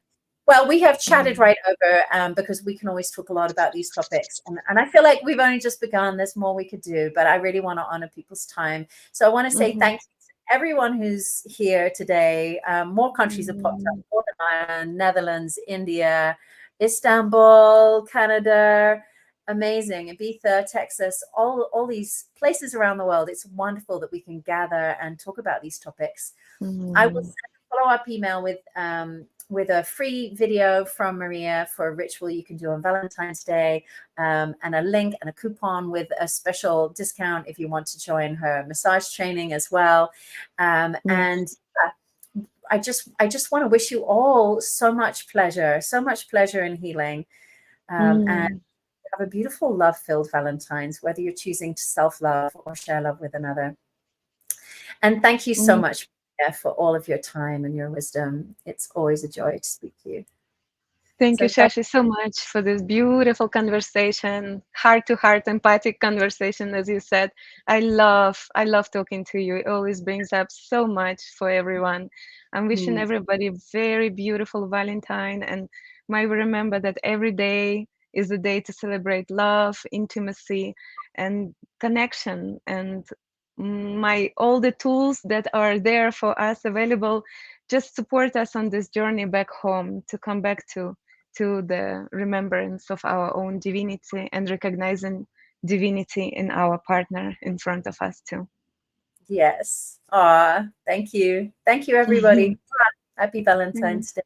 Well, we have chatted Mm. right over, because we can always talk a lot about these topics. And I feel like we've only just begun. There's more we could do, but I really want to honor people's time. So I want to say Hmm. thank you to everyone who's here today. More countries have popped up: Hmm. Northern Ireland, Netherlands, India, Istanbul, Canada. Amazing. Ibiza, Texas, all these places around the world. It's wonderful that we can gather and talk about these topics. I will Hmm. send a follow-up email with a free video from Maria for a ritual you can do on Valentine's Day, and a link and a coupon with a special discount if you want to join her massage training as well. Yes. And I just want to wish you all so much pleasure and healing, and Mm. have a beautiful love-filled Valentine's, whether you're choosing to self-love or share love with another. And thank you so Mm. much, Maria, for all of your time and your wisdom. It's always a joy to speak to you. Thank you, So thank Shashi, so much for this beautiful conversation, heart-to-heart, empathic conversation, as you said. I love talking to you. It always brings up so much for everyone. I'm wishing you. everybody a very beautiful Valentine, and might remember that every day is a day to celebrate love, intimacy, and connection. And my all the tools that are there for us available just support us on this journey back home to come back to the remembrance of our own divinity and recognizing divinity in our partner in front of us too. Yes. Thank you. Thank you, everybody. Happy Valentine's Day.